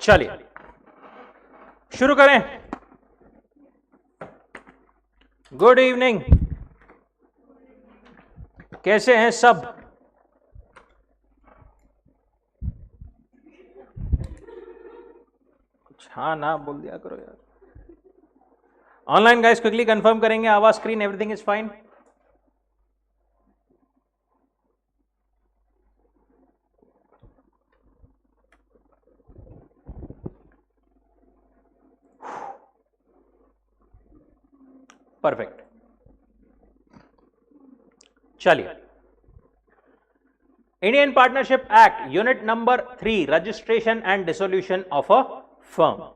चलिए शुरू करें। गुड इवनिंग, कैसे हैं सब? कुछ हाँ ना बोल दिया करो यार। ऑनलाइन गाइस क्विकली कंफर्म करेंगे, आवाज, screen, everything is fine. Perfect. चलिए, Indian partnership act unit number 3, registration and dissolution of a firm.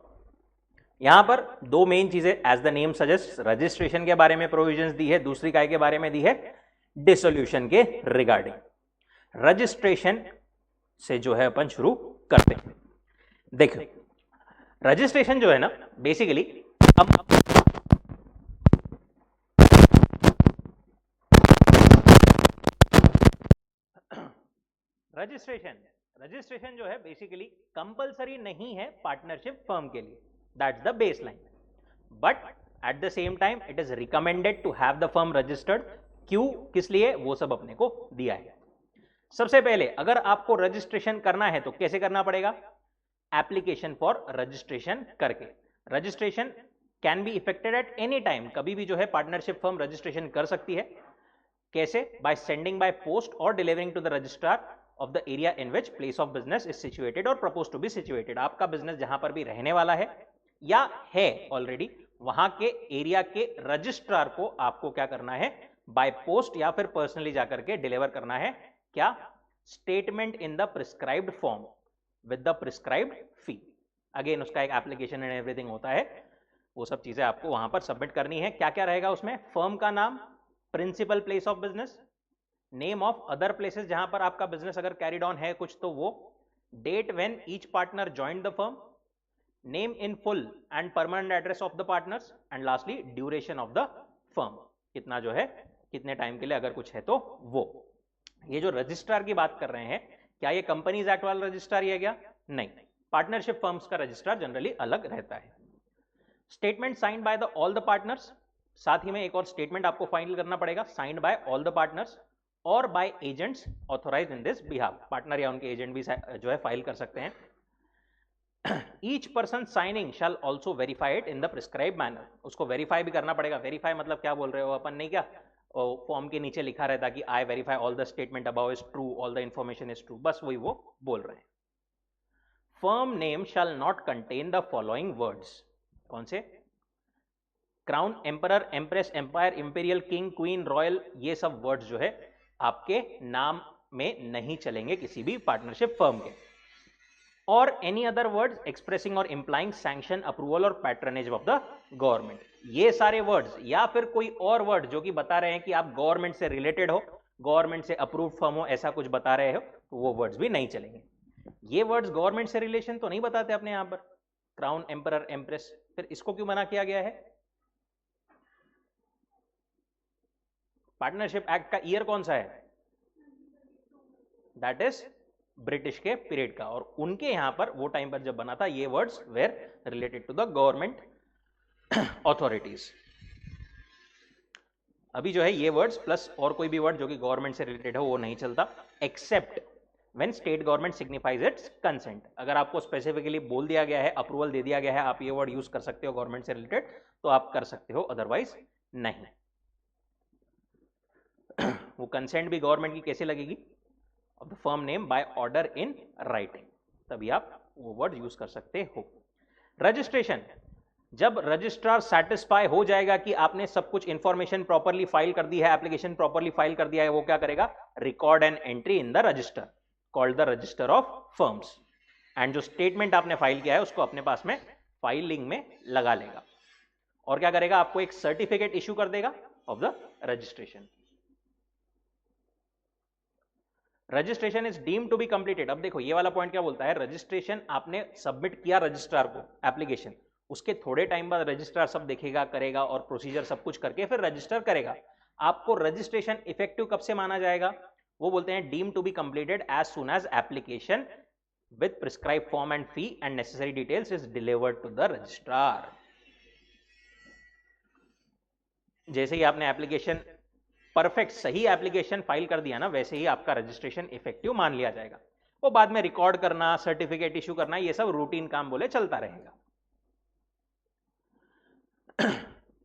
यहां पर दो मेन चीजें as the name suggest, registration के बारे में प्रोविजंस दी है, दूसरी काय के बारे में दी है, डिसोल्यूशन के रिगार्डिंग। रजिस्ट्रेशन से जो है अपन शुरू करते हैं। देखो, रजिस्ट्रेशन जो है ना, बेसिकली अब रजिस्ट्रेशन जो है बेसिकली कंपलसरी नहीं है पार्टनरशिप फर्म के लिए, that's the base line, but at the same time it is recommended to have the firm registered. क्यों, किस लिए, वो सब अपने को दिया है। सबसे पहले अगर आपको रजिस्ट्रेशन करना है तो कैसे करना पड़ेगा? एप्लीकेशन फॉर रजिस्ट्रेशन करके। Registration can be affected at any time, कभी भी जो है पार्टनरशिप फर्म रजिस्ट्रेशन कर सकती है। कैसे? बाय सेंडिंग बाय पोस्ट और delivering to the registrar of the area in which place of business is situated और प्रपोज टू बी सिचुएटेड। आपका बिजनेस जहां पर भी रहने वाला है या है ऑलरेडी, वहां के एरिया के रजिस्ट्रार को आपको क्या करना है? बाय पोस्ट या फिर पर्सनली जाकर के डिलीवर करना है। क्या? Statement in the prescribed form with the prescribed fee. Again उसका एक एप्लीकेशन एंड एवरीथिंग होता है, वो सब चीजें आपको वहां पर सबमिट करनी है। क्या क्या रहेगा उसमें? फर्म का नाम, principal place of business, name of other places जहां पर आपका बिजनेस अगर कैरिड ऑन है कुछ तो वो, date when each partner joined the firm, name in full and permanent address of the partners, and lastly duration of the firm, कितना जो है, कितने टाइम के लिए अगर कुछ है तो वो। ये जो रजिस्ट्रार की बात कर रहे हैं, क्या ये कंपनीज एक्ट वाला रजिस्ट्रार ही है क्या? नहीं, पार्टनरशिप फर्म्स का रजिस्ट्रार जनरली अलग रहता है। Statement signed by the all the partners, साथ ही में एक और स्टेटमेंट आपको फाइनल करना पड़ेगा, signed by all the partners और by agents authorised in this behalf. Partner या उनके एजेंट भी जो है फाइल कर सकते हैं। Each person signing shall also verify it in the prescribe manner. उसको वेरीफाई भी करना पड़ेगा। वेरीफाई मतलब क्या बोल रहे हो अपन? नहीं क्या फॉर्म के नीचे लिखा रहता कि I verify all the statement above is true, all the information is true, बस वही वो बोल रहे हैं। Firm name shall not contain the following words. कौन से? Crown, emperor, empress, empire, imperial, king, queen, royal, ये सब वर्ड्स जो है आपके नाम में नहीं चलेंगे किसी भी पार्टनरशिप फर्म के। और एनी अदर वर्ड्स एक्सप्रेसिंग और इंप्लाइंग सैंक्शन, अप्रूवल और पैट्रनेज ऑफ द गवर्नमेंट। ये सारे वर्ड्स या फिर कोई और वर्ड जो कि बता रहे हैं कि आप गवर्नमेंट से रिलेटेड हो, गवर्नमेंट से अप्रूव्ड फर्म हो, ऐसा कुछ बता रहे हो, तो वो वर्ड्स भी नहीं चलेंगे। ये वर्ड्स गवर्नमेंट से रिलेशन तो नहीं बताते अपने यहां पर, क्राउन, एम्परर, एम्प्रेस, फिर इसको क्यों मना किया गया है? पार्टनरशिप एक्ट का ईयर कौन सा है? दैट इज ब्रिटिश के पीरियड का, और उनके यहां पर वो टाइम पर जब बना था, ये words were related to the government authorities. अभी जो है ये वर्ड्स प्लस और कोई भी वर्ड जो कि गवर्नमेंट से रिलेटेड हो वो नहीं चलता, except when state government signifies it's consent. अगर आपको स्पेसिफिकली बोल दिया गया है, अप्रूवल दे दिया गया है, आप ये वर्ड यूज कर सकते हो गवर्नमेंट से रिलेटेड, तो आप कर सकते हो, अदरवाइज नहीं। वो कंसेंट भी गवर्नमेंट की कैसे लगेगी? Of the firm name by order in writing, तभी आप वो वर्ड यूज कर सकते हो। रजिस्ट्रेशन, जब रजिस्ट्रार सेटिस्फाई हो जाएगा कि आपने सब कुछ इंफॉर्मेशन प्रॉपरली फाइल कर दी है, एप्लीकेशन प्रॉपरली फाइल कर दिया है, वो क्या करेगा? Record an entry in the register called the register of firms, and जो स्टेटमेंट आपने फाइल किया है उसको अपने पास में फाइलिंग में लगा लेगा, और क्या करेगा? आपको एक सर्टिफिकेट इश्यू कर देगा of the registration. Registration is deemed to be completed. अब देखो ये वाला पॉइंट क्या बोलता है, रजिस्ट्रेशन आपने सबमिट किया रजिस्ट्रार को एप्लीकेशन, उसके थोड़े टाइम बाद रजिस्ट्रार सब देखेगा, करेगा और प्रोसीजर सब कुछ करके फिर रजिस्टर करेगा। आपको रजिस्ट्रेशन इफेक्टिव कब से माना जाएगा? वो बोलते हैं deem to be completed as soon as application with prescribed form and fee and necessary details is delivered to the registrar. जैसे ही आपने एप्लीकेशन परफेक्ट सही एप्लीकेशन फाइल कर दिया ना, वैसे ही आपका रजिस्ट्रेशन इफेक्टिव मान लिया जाएगा। वो बाद में रिकॉर्ड करना, सर्टिफिकेट इशू करना, ये सब रूटीन काम बोले चलता रहेगा।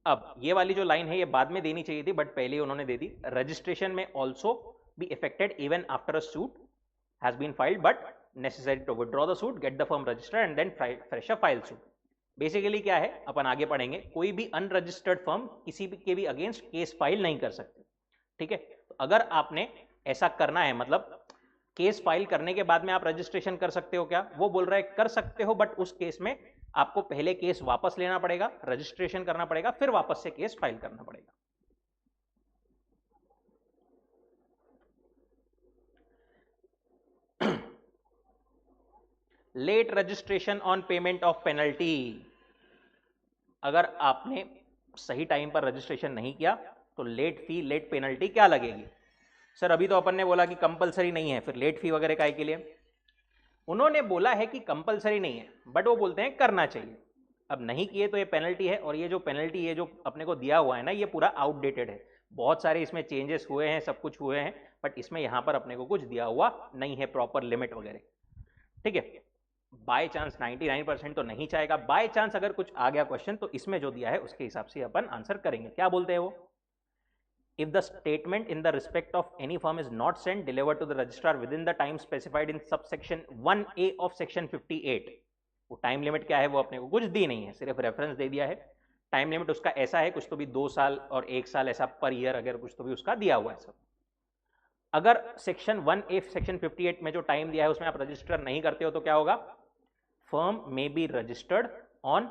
अब ये वाली जो लाइन है ये बाद में देनी चाहिए थी, बट पहले उन्होंने दे दी। रजिस्ट्रेशन में also be effected even after a suit has been filed but necessary to withdraw the suit, get the firm registered and then fresh a file suit. Basically क्या है, अपन आगे पढ़ेंगे, कोई भी अनरजिस्टर्ड फर्म किसी भी के भी अगेंस्ट केस फाइल नहीं कर सकते। ठीक है, तो अगर आपने ऐसा करना है, मतलब केस फाइल करने के बाद में आप रजिस्ट्रेशन कर सकते हो क्या, वो बोल रहा है कर सकते हो, बट उस केस में आपको पहले केस वापस लेना पड़ेगा, रजिस्ट्रेशन करना पड़ेगा, फिर वापस से केस फाइल करना पड़ेगा। Late registration on payment of penalty. अगर आपने सही टाइम पर रजिस्ट्रेशन नहीं किया तो लेट फी, लेट पेनल्टी क्या लगेगी? सर अभी तो अपन ने बोला कि कंपलसरी नहीं है, फिर लेट फी वगैरह काहे के लिए? उन्होंने बोला है कि कंपलसरी नहीं है, बट वो बोलते हैं करना चाहिए। अब नहीं किए तो ये पेनल्टी है, और ये जो पेनल्टी ये जो अपने को दिया हुआ है ना, ये पूरा आउटडेटेड है। बहुत सारे इसमें चेंजेस हुए हैं, सब कुछ हुए हैं, बट इसमें यहां पर अपने को कुछ दिया हुआ नहीं है, प्रॉपर लिमिट वगैरह। ठीक है, बाय चांस 99% तो नहीं चाहेगा, बाय चांस अगर कुछ आ गया क्वेश्चन तो इसमें जो दिया है उसके हिसाब से अपन आंसर करेंगे। क्या बोलते हैं वो? If the statement in the respect of any firm is not sent, delivered to the registrar within the time specified in subsection 1A of section 58, वो टाइम लिमिट क्या है वो अपने को कुछ दी नहीं है, सिर्फ रेफरेंस दे दिया है। टाइम लिमिट उसका ऐसा है, कुछ तो भी 2 साल और 1 साल ऐसा पर ईयर, अगर कुछ तो भी उसका दिया हुआ है सब। अगर सेक्शन 1A सेक्शन 58 में जो टाइम दिया है उसमें आप रजिस्टर नहीं करते हो तो क्या होगा? Firm may be registered on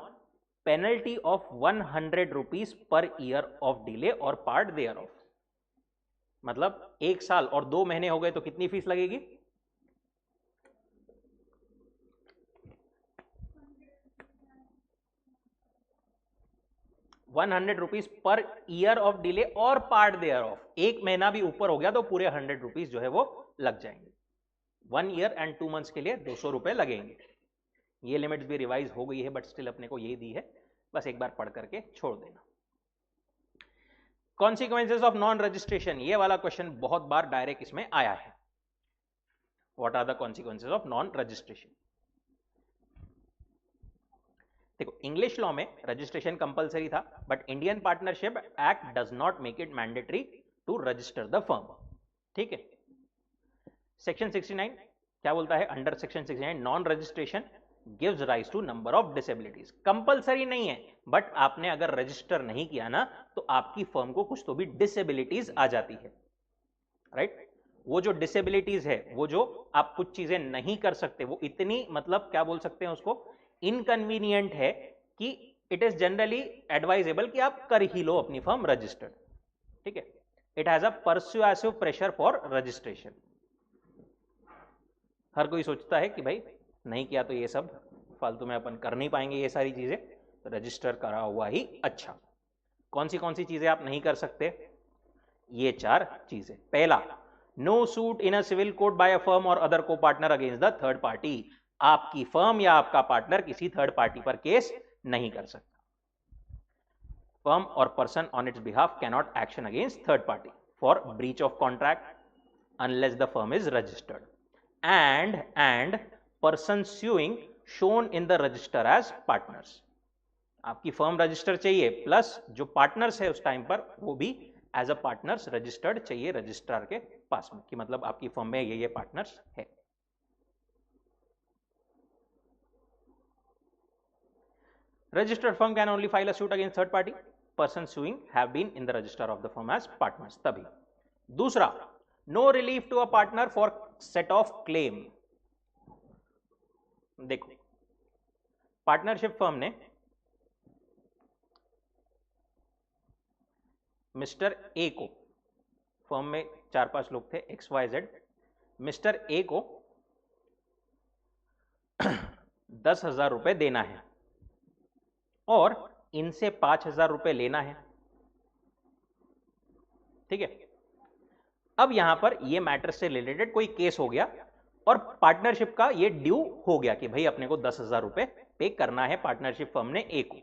penalty of 100 rupees per year of delay और पार्ट देयर ऑफ। मतलब 1 साल और 2 महीने हो गए तो कितनी फीस लगेगी? 100 rupees per year of delay और पार्ट देयर ऑफ। 1 महीना भी ऊपर हो गया तो पूरे 100 रुपीज जो है वो लग जाएंगे। 1 ईयर एंड 2 मंथ्स के लिए 200 रुपए लगेंगे। ये लिमिट्स भी रिवाइज हो गई है, बट स्टिल अपने को ये दी है, बस एक बार पढ़ करके छोड़ देना। कॉन्सिक्वेंसेज ऑफ नॉन रजिस्ट्रेशन, ये वाला क्वेश्चन बहुत बार डायरेक्ट इसमें आया है। What are the consequences of non registration? देखो, इंग्लिश लॉ में रजिस्ट्रेशन कंपलसरी था, but Indian partnership act does not make it mandatory to register the firm. ठीक है, सेक्शन 69 क्या बोलता है? Under section 69 non registration gives rise to number of disabilities. Compulsory नहीं है, बट आपने अगर रजिस्टर नहीं किया ना तो आपकी फर्म को कुछ तो भी डिसेबिलिटीज आ जाती है, राइट? वो जो डिसेबिलिटीज है, वो जो आप कुछ चीजें नहीं कर सकते, वो इतनी, मतलब क्या बोल सकते हैं उसको, इनकन्वीनियंट है कि इट इज जनरली एडवाइजेबल कि आप कर ही लो अपनी फर्म रजिस्टर्ड। ठीक है, it has a persuasive pressure for registration. हर कोई सोचता है कि भाई नहीं किया तो ये सब फालतू में अपन कर नहीं पाएंगे, ये सारी चीजें, तो रजिस्टर करा हुआ ही अच्छा। कौन सी चीजें आप नहीं कर सकते? ये 4 चीजें। पहला, no suit in a civil court by a firm और अदर को partner against the third party. आपकी फर्म या आपका पार्टनर किसी थर्ड पार्टी पर केस नहीं कर सकता। फर्म और person on its behalf cannot action against third party for breach of contract unless the firm is registered and person suing shown in the register as partners. आपकी firm register चाहिए, plus जो partners है उस time पर वो भी as a partners registered चाहिए registrar के पास में, कि मतलब आपकी फर्म में ये पार्टनर्स है। Registered firm can only file a suit against third party. Persons suing have been in the register of the firm as partners. तभी। दूसरा, no relief to a partner for set off claim. देखो, partnership firm ने mister A को, firm में 4-5 लोग थे, XYZ, mister A को 10,000 रुपए देना है और इनसे 5,000 रुपए लेना है। ठीक है, अब यहां पर ये मैटर से रिलेटेड कोई केस हो गया और पार्टनरशिप का ये ड्यू हो गया कि भाई अपने को 10,000 रुपए पे करना है पार्टनरशिप फर्म ने ए को।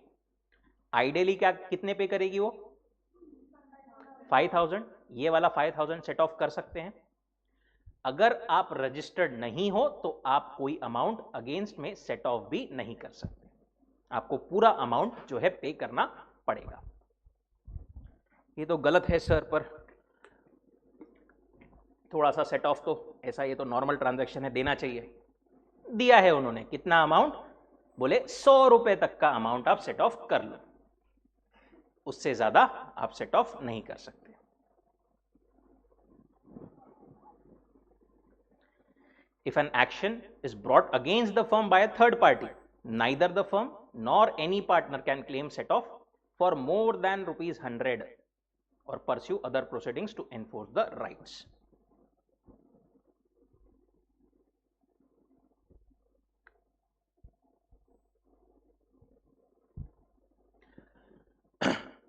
आइडियली क्या कितने पे करेगी वो? 5,000। ये वाला 5,000 सेट ऑफ कर सकते हैं। अगर आप रजिस्टर्ड नहीं हो तो आप कोई अमाउंट अगेंस्ट में सेट ऑफ भी नहीं कर सकते, आपको पूरा अमाउंट जो है पे करना पड़ेगा। ये तो गलत है सर, पर थोड़ा सा सेट ऑफ तो ऐसा, ये तो नॉर्मल ट्रांजैक्शन है, देना चाहिए। दिया है उन्होंने, कितना अमाउंट? बोले 100 रुपए तक का अमाउंट आप सेट ऑफ कर लो, उससे ज्यादा आप सेट ऑफ नहीं कर सकते। If an action is brought against the firm by a third party, neither the firm nor any partner can claim set off for more than ₹100 or pursue other proceedings to enforce the rights.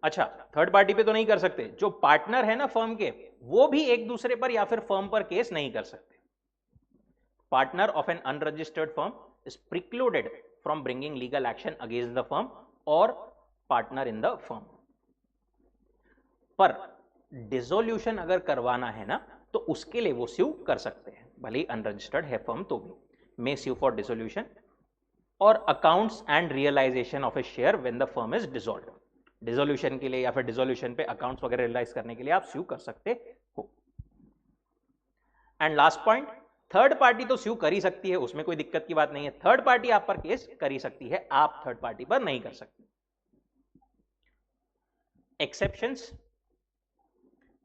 अच्छा, third party पे तो नहीं कर सकते, जो partner है ना firm के, वो भी एक दूसरे पर या फिर फर्म पर केस नहीं कर सकते। Partner of an unregistered firm is precluded from bringing legal action against the firm or partner in the firm. पर डिसोल्यूशन अगर करवाना है ना तो उसके लिए वो स्यू कर सकते हैं, भले ही अनरजिस्टर्ड है फर्म तो भी। मे स्यू फॉर डिसोल्यूशन और accounts and realisation of a share when the firm is dissolved. Dissolution के लिए या फिर डिसोल्यूशन पे अकाउंट्स वगैरह रियलाइज करने के लिए आप स्यू कर सकते हो। And last point, third party तो स्यू कर ही सकती है, उसमें कोई दिक्कत की बात नहीं है। थर्ड पार्टी आप पर केस कर ही सकती है, आप थर्ड पार्टी पर नहीं कर सकते। एक्सेप्शंस,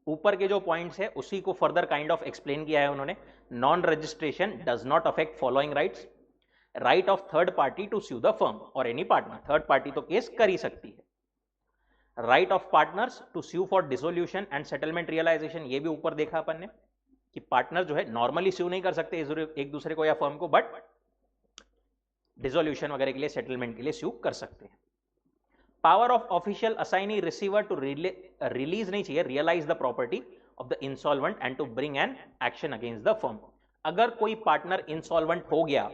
ऊपर के जो पॉइंट्स है उसी को फर्दर काइंड ऑफ एक्सप्लेन किया है उन्होंने। Non registration does not affect following rights, right of third party to sue the firm और एनी पार्टनर, थर्ड पार्टी तो केस कर ही सकती है। Right of partners to sue for dissolution and settlement realisation, ये भी ऊपर देखा अपन ने कि पार्टनर जो है नॉर्मली स्यू नहीं कर सकते एक दूसरे को या फर्म को, बट डिसोल्यूशन वगैरह के लिए, सेटलमेंट के लिए स्यू कर सकते हैं। Power of official assignee receiver to release नहीं चाहिए, realise the property of the insolvent and to bring an action against the firm. अगर कोई पार्टनर इंसॉल्वेंट हो गया,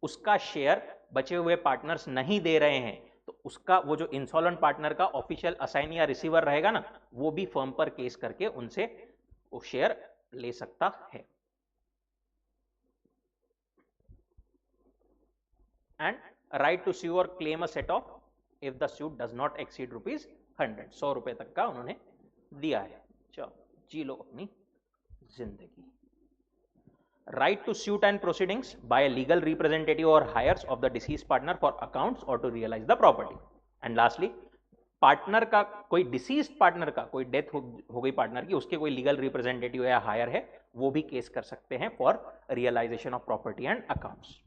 उसका शेयर बचे हुए पार्टनर्स नहीं दे रहे हैं, तो उसका वो जो इंसॉल्वेंट पार्टनर का ऑफिशियल असाइनी या रिसीवर रहेगा ना, वो भी फर्म पर केस करके उनसे वो शेयर ले सकता है। एंड राइट टू स्यू और claim a set of if the suit does not exceed ₹100, 100 रुपए तक का उन्होंने दिया है। चलो जी लो अपनी जिंदगी। Right to suit and proceedings by legal representative और heirs of the deceased partner for accounts और to realise the property. And lastly, partner का कोई डिसीज पार्टनर का कोई डेथ हो गई पार्टनर की, उसके कोई लीगल रिप्रेजेंटेटिव या हायर है, वो भी केस कर सकते हैं for realisation of property and accounts.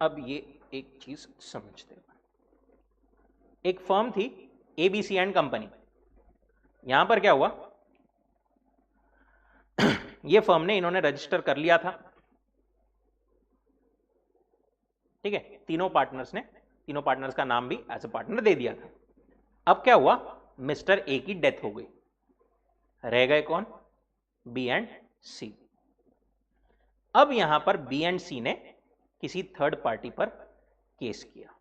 अब ये एक चीज समझते हैं, एक फर्म थी एबीसी एंड कंपनी। यहां पर क्या हुआ, ये फर्म ने इन्होंने रजिस्टर कर लिया था, ठीक है, तीनों पार्टनर्स का नाम भी एज ए पार्टनर दे दिया था। अब क्या हुआ, मिस्टर ए की डेथ हो गई, रह गए कौन? बी एंड सी। अब यहां पर बी एंड सी ने किसी थर्ड पार्टी पर केस किया।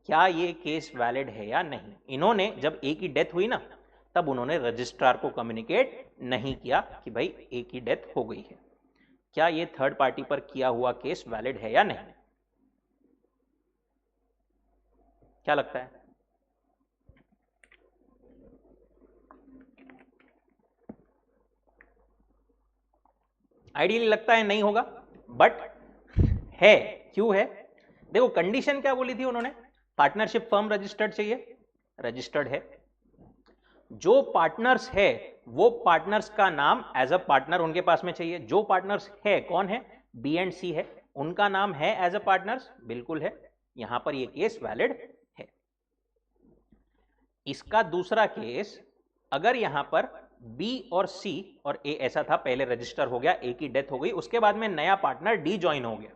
क्या ये केस वैलिड है या नहीं? इन्होंने जब ए की डेथ हुई ना, तब उन्होंने रजिस्ट्रार को कम्युनिकेट नहीं किया कि भाई ए की डेथ हो गई है। क्या ये थर्ड पार्टी पर किया हुआ केस वैलिड है या नहीं? क्या लगता है? आइडियली लगता है नहीं होगा, बट है। क्यों है? देखो कंडीशन क्या बोली थी उन्होंने, पार्टनरशिप फर्म रजिस्टर्ड चाहिए, रजिस्टर्ड है। जो पार्टनर्स है वो पार्टनर्स का नाम एज अ पार्टनर उनके पास में चाहिए। जो पार्टनर्स है कौन है? बी एंड सी है, उनका नाम है एज अ पार्टनर्स, बिल्कुल है। यहां पर ये केस वैलिड है। इसका दूसरा केस, अगर यहां पर बी और सी और ए ऐसा था, पहले रजिस्टर हो गया, ए की डेथ हो गई, उसके बाद में नया पार्टनर डी ज्वाइन हो गया।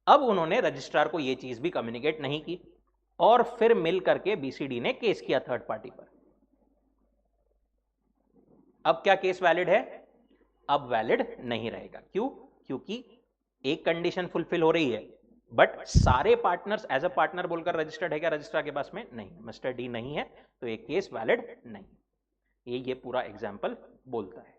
अब उन्होंने रजिस्ट्रार को यह चीज भी कम्युनिकेट नहीं की और फिर मिल करके बीसीडी ने केस किया थर्ड पार्टी पर। अब क्या केस वैलिड है? अब वैलिड नहीं रहेगा। क्यों? क्योंकि एक कंडीशन फुलफिल हो रही है, बट सारे पार्टनर्स एज अ पार्टनर बोलकर रजिस्टर्ड है क्या रजिस्ट्रार के पास में? नहीं, मिस्टर डी नहीं है, तो ये केस वैलिड नहीं। ये पूरा एग्जाम्पल बोलता है।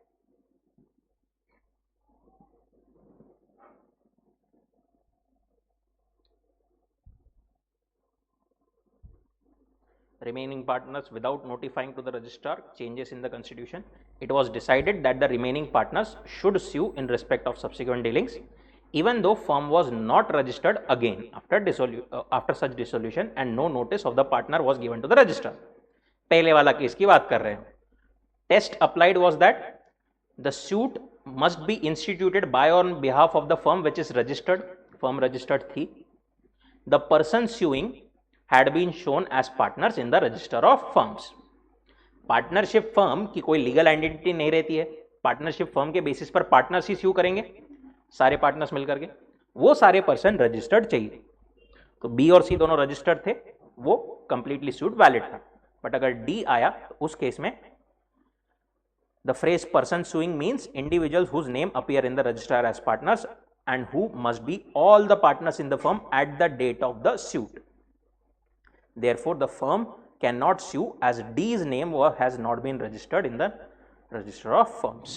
Remaining partners without notifying to the registrar changes in the constitution, it was decided that the remaining partners should sue in respect of subsequent dealings, even though firm was not registered again after such dissolution and no notice of the partner was given to the registrar. पहले वाला case की बात कर रहे हैं। Test applied was that the suit must be instituted by or on behalf of the firm which is registered, firm registered थी। The person suing had been shown as partners in the register of firms. Partnership firm की कोई legal identity नहीं रहती है। Partnership firm के basis पर partners ही स्यू करेंगे, सारे पार्टनर्स मिलकर के। वो सारे पर्सन रजिस्टर्ड चाहिए। तो बी और सी दोनों रजिस्टर्ड थे, वो कंप्लीटली सूट वैलिड था। बट अगर डी आया तो उस केस में the phrase person suing means individuals whose name appear in the register as partners and who must be all the partners in the firm at the date of the suit. Therefore, the firm cannot sue as D's name has not been registered in the register of firms.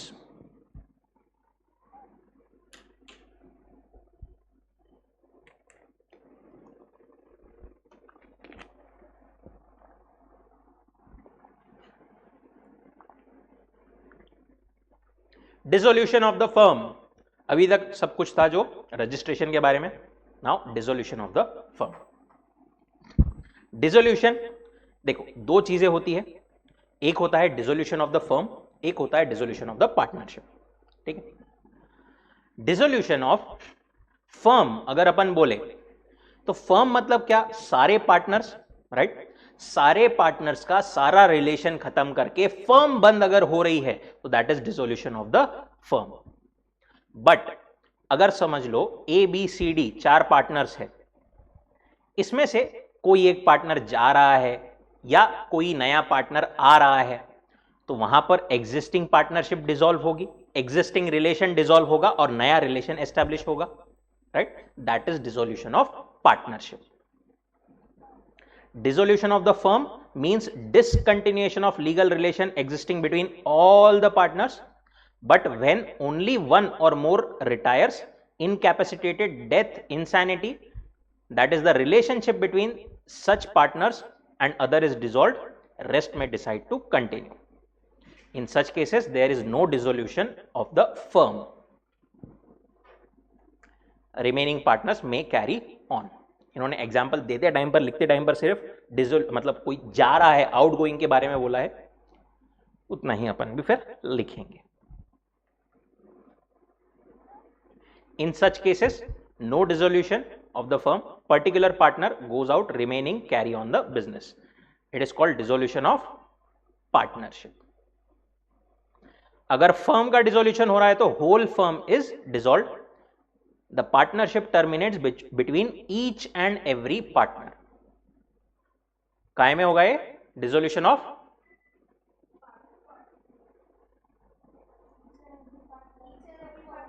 Dissolution of the firm. अभी तक सब कुछ था जो registration के बारे में। Now dissolution of the firm. Dissolution देखो दो चीजें होती है, एक होता है डिसोल्यूशन ऑफ द फर्म, एक होता है डिसोल्यूशन ऑफ द पार्टनरशिप। ठीक है, डिसोल्यूशन ऑफ फर्म अगर अपन बोले तो फर्म मतलब क्या? सारे पार्टनर्स, राइट? सारे पार्टनर्स का सारा रिलेशन खत्म करके फर्म बंद अगर हो रही है तो that is dissolution of the firm. But अगर समझ लो ए बी सी डी चार पार्टनर्स है, इसमें से कोई एक पार्टनर जा रहा है या कोई नया पार्टनर आ रहा है, तो वहां पर एग्जिस्टिंग पार्टनरशिप डिसॉल्व होगी, एग्जिस्टिंग रिलेशन डिसॉल्व होगा और नया रिलेशन एस्टैब्लिश होगा, right? That is dissolution of partnership. Dissolution of the firm means discontinuation of legal relation existing between all the partners, but when only one or more retires, incapacitated, death, insanity, that is the relationship between such partners and other is dissolved, rest may decide to continue. In such cases there is no dissolution of the firm. Remaining partners may carry on. इन्होंने example देते time पर, लिखते time पर सिर्फ dissolve मतलब कोई जा रहा है, आउट गोइंग के बारे में बोला है, उतना ही अपन भी फिर लिखेंगे। In such cases no dissolution of the firm, particular partner goes out, remaining carry on the business. It is called dissolution of partnership. अगर फर्म का डिसोल्यूशन हो रहा है तो whole firm is dissolve. The partnership terminates between each and every partner. काय में होगा ये dissolution of?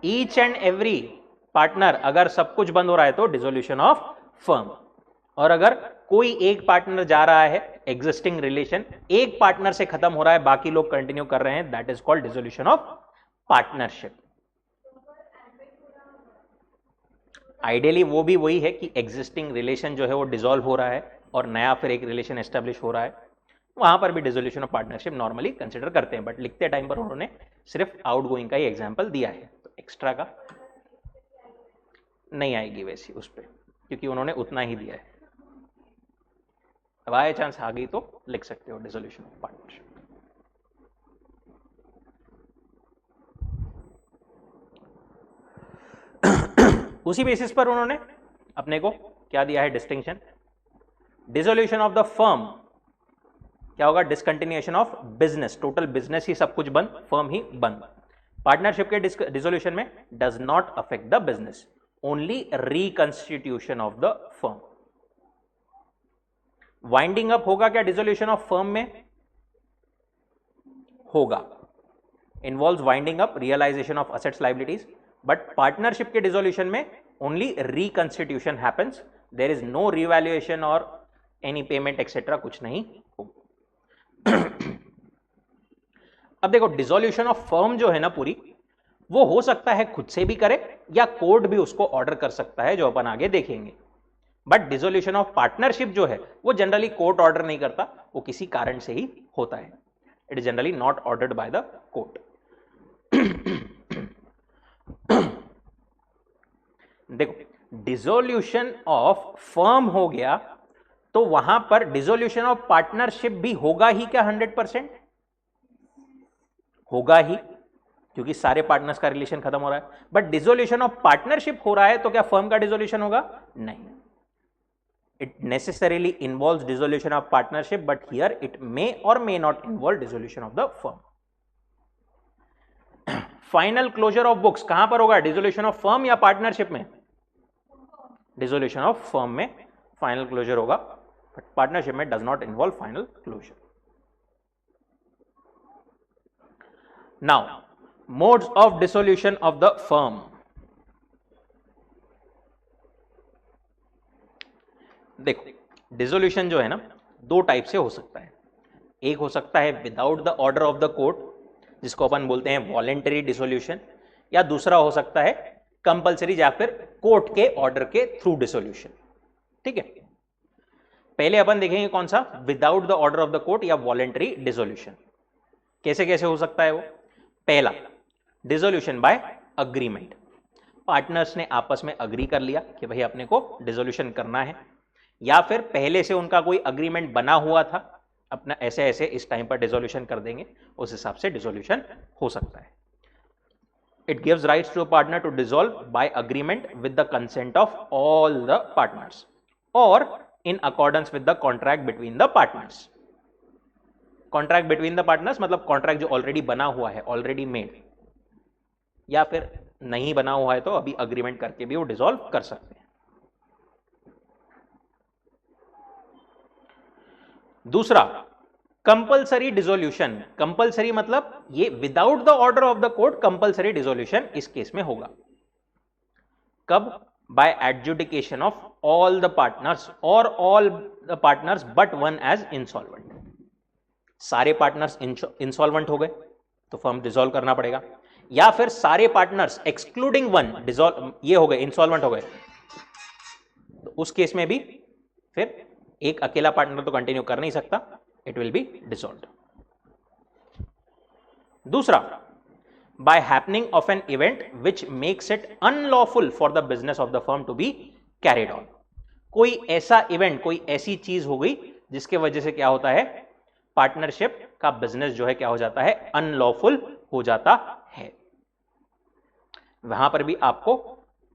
Each and every partner. अगर सब कुछ बंद हो रहा है तो डिसोल्यूशन ऑफ फर्म, और अगर कोई एक पार्टनर जा रहा है, एग्जिस्टिंग रिलेशन एक पार्टनर से खत्म हो रहा है, बाकी लोग कंटिन्यू कर रहे हैं, that is called dissolution of partnership. Ideally वो भी वही है कि एग्जिस्टिंग रिलेशन जो है वो डिसॉल्व हो रहा है और नया फिर एक रिलेशन एस्टेब्लिश हो रहा है, वहां पर भी dissolution of partnership normally consider करते हैं, बट लिखते टाइम पर उन्होंने सिर्फ आउटगोइंग का ही एग्जांपल दिया है, तो एक्स्ट्रा का नहीं आएगी वैसी उस पर, क्योंकि उन्होंने उतना ही दिया है। अब बाय चांस आ गई तो लिख सकते हो डिसोल्यूशन ऑफ पार्टनरशिप। उसी बेसिस पर उन्होंने अपने को क्या दिया है distinction? Dissolution of the firm क्या होगा? Discontinuation of business, total business ही सब कुछ बंद, फर्म ही बंद। पार्टनरशिप के डिसोल्यूशन में does not affect the business, only reconstitution of the firm. Winding up होगा क्या डिसोल्यूशन ऑफ फर्म में? होगा, involves winding up, realisation of assets liabilities, but partnership के डिसोल्यूशन में only reconstitution happens, there is no revaluation और any payment etcetera, कुछ नहीं होगा। अब देखो डिसोल्यूशन ऑफ फर्म जो है ना पूरी, वो हो सकता है खुद से भी करे या कोर्ट भी उसको ऑर्डर कर सकता है, जो अपन आगे देखेंगे। बट डिसोल्यूशन ऑफ पार्टनरशिप जो है वो जनरली कोर्ट ऑर्डर नहीं करता, वो किसी कारण से ही होता है। It is generally not ordered by the court. देखो डिसोल्यूशन ऑफ फर्म हो गया तो वहां पर डिसोल्यूशन ऑफ पार्टनरशिप भी होगा ही क्या? 100% होगा ही, क्योंकि सारे पार्टनर्स का रिलेशन खत्म हो रहा है। बट डिसोल्यूशन ऑफ पार्टनरशिप हो रहा है तो क्या फर्म का डिसोल्यूशन होगा? नहीं। It necessarily involves dissolution of partnership, but here it may or may not involve dissolution of the firm. Final closure of books कहां पर होगा? डिसोल्यूशन ऑफ फर्म या पार्टनरशिप में? डिसोल्यूशन ऑफ फर्म में final closure होगा, but partnership में does not involve final closure. Now modes of dissolution of the firm. देखो dissolution जो है ना दो टाइप से हो सकता है। एक हो सकता है without the order of the court, जिसको अपन बोलते हैं वॉलेंटरी डिसोल्यूशन, या दूसरा हो सकता है कंपलसरी या फिर कोर्ट के ऑर्डर के थ्रू डिसोल्यूशन। ठीक है, पहले अपन देखेंगे कौन सा, without the order of the court या वॉलेंटरी डिसोल्यूशन। कैसे कैसे हो सकता है वो? पहला, डिसोल्यूशन बाय अग्रीमेंट। पार्टनर्स ने आपस में अग्री कर लिया कि भाई अपने को डिसोल्यूशन करना है, या फिर पहले से उनका कोई अग्रीमेंट बना हुआ था, अपना ऐसे ऐसे इस टाइम पर डिसोल्यूशन कर देंगे, उस हिसाब से डिसोल्यूशन हो सकता है। It gives rights to a partner to dissolve by agreement with the consent of all the partners और in accordance with the contract between the partners. Contract between the partners मतलब कॉन्ट्रैक्ट जो already बना हुआ है, already made, या फिर नहीं बना हुआ है तो अभी अग्रीमेंट करके भी वो डिसॉल्व कर सकते हैं। दूसरा, कंपलसरी डिसोल्यूशन। कंपलसरी मतलब ये without the order of the court compulsory dissolution इस केस में होगा। कब? By adjudication of all the partners और all the partners but one as insolvent. सारे पार्टनर्स इंसॉल्वेंट हो गए तो फर्म डिसॉल्व करना पड़ेगा, या फिर सारे पार्टनर्स एक्सक्लूडिंग वन डिसॉल्व ये हो गए, इंसॉल्वेंट हो गए, तो उस केस में भी फिर एक अकेला पार्टनर तो कंटिन्यू कर नहीं सकता, इट विल बी डिसॉल्व्ड। दूसरा, by happening of an event which makes it unlawful for the business of the firm to be carried on. कोई ऐसा इवेंट, कोई ऐसी चीज हो गई जिसके वजह से क्या होता है, पार्टनरशिप का बिजनेस जो है क्या हो जाता है, अनलॉफुल हो जाता है। वहां पर भी आपको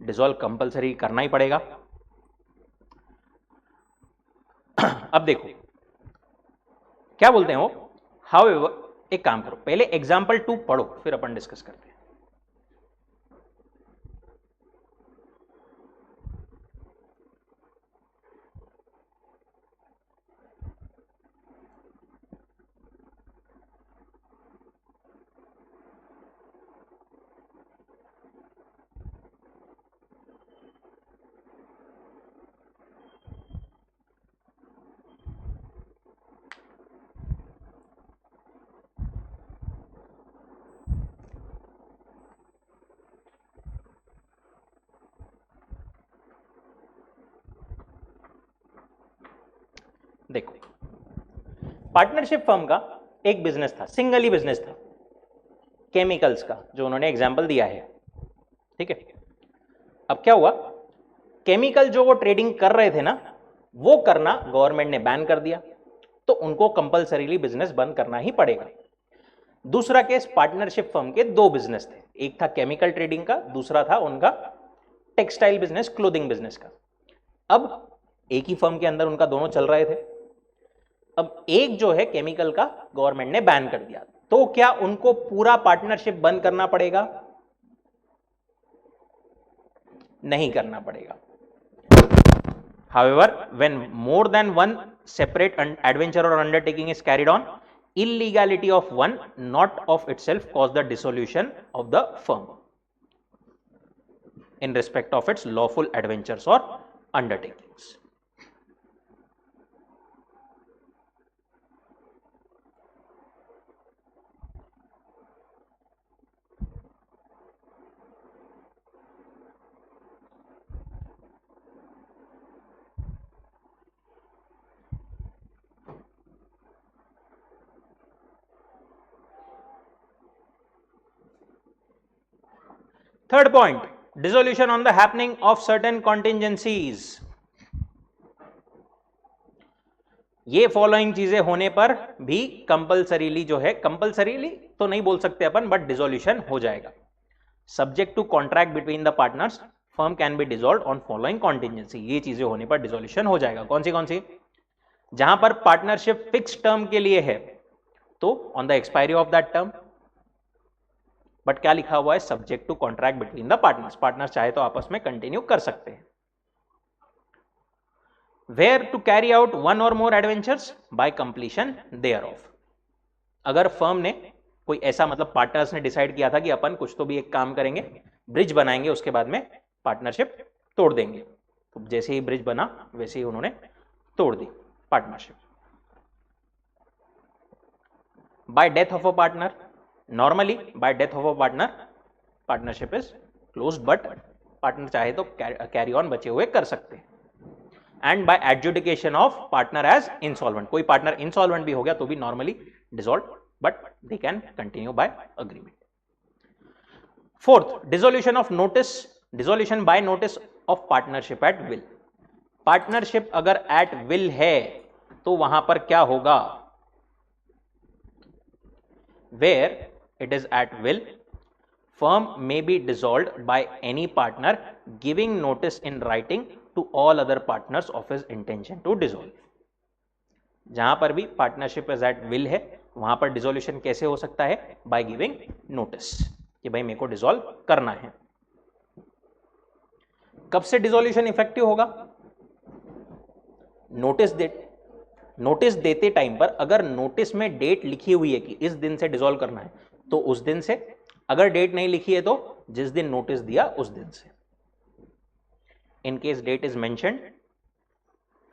डिसॉल्व कंपलसरी करना ही पड़ेगा। अब देखो क्या बोलते हैं वो, हाउएवर, एक काम करो पहले एग्जाम्पल 2 पढ़ो फिर अपन डिस्कस करते हैं। देखो पार्टनरशिप फर्म का एक बिजनेस था, सिंगल ही बिजनेस था, केमिकल्स का, जो उन्होंने एग्जांपल दिया है। ठीक है, अब क्या हुआ, केमिकल जो वो ट्रेडिंग कर रहे थे ना, वो करना गवर्नमेंट ने बैन कर दिया, तो उनको कंपलसरीली बिजनेस बंद करना ही पड़ेगा। दूसरा केस, पार्टनरशिप फर्म के दो बिजनेस थे, एक था केमिकल ट्रेडिंग का, दूसरा था उनका टेक्सटाइल बिजनेस, क्लोथिंग बिजनेस का। अब एक ही फर्म के अंदर उनका दोनों चल रहे थे। अब एक जो है केमिकल का गवर्नमेंट ने बैन कर दिया, तो क्या उनको पूरा पार्टनरशिप बंद करना पड़ेगा? नहीं करना पड़ेगा। However, when more than one separate adventure or undertaking is carried on, illegality of one not of itself cause the dissolution of the firm in respect of its lawful adventures or undertakings. Third point, dissolution on the happening of certain contingencies. ये following चीजें होने पर भी compulsorily जो है, compulsorily तो नहीं बोल सकते अपन, बट डिसोल्यूशन हो जाएगा. Subject to contract between the partners, firm can be dissolved on following contingency. ये चीजें होने पर डिसोल्यूशन हो जाएगा. कौन सी? जहां पर पार्टनरशिप फिक्स टर्म के लिए है तो on the expiry of that term, but क्या लिखा हुआ है, subject to contract between the partners. Partners चाहे तो आपस में कंटिन्यू कर सकते हैं. Where to carry out one और more adventures by completion thereof. अगर फर्म ने कोई ऐसा, मतलब पार्टनर्स ने डिसाइड किया था कि अपन कुछ तो भी एक काम करेंगे, ब्रिज बनाएंगे, उसके बाद में पार्टनरशिप तोड़ देंगे, तो जैसे ही ब्रिज बना वैसे ही उन्होंने तोड़ दी partnership. By death of a partner, normally by death of a partner partnership is closed, but partner चाहे तो कैरी ऑन बचे हुए कर सकते हैं. And by adjudication of partner as insolvent, कोई पार्टनर इंसॉल्वेंट भी हो गया तो भी normally dissolve, but they can continue by agreement. Fourth, dissolution of notice, dissolution by notice of partnership at will. Partnership अगर एट विल है तो वहां पर क्या होगा, where it is at will, firm may be dissolved by any partner giving notice in writing to all other partners of his intention to dissolve. जहां पर भी पार्टनरशिप इज एट विल है वहां पर डिसोल्यूशन कैसे हो सकता है, बाय गिविंग नोटिस कि भाई मेरे को डिसॉल्व करना है. कब से डिसोल्यूशन इफेक्टिव होगा, नोटिस देते टाइम पर अगर नोटिस में डेट लिखी हुई है कि इस दिन से डिसॉल्व करना है तो उस दिन से, अगर डेट नहीं लिखी है तो जिस दिन नोटिस दिया उस दिन से. In case date is mentioned,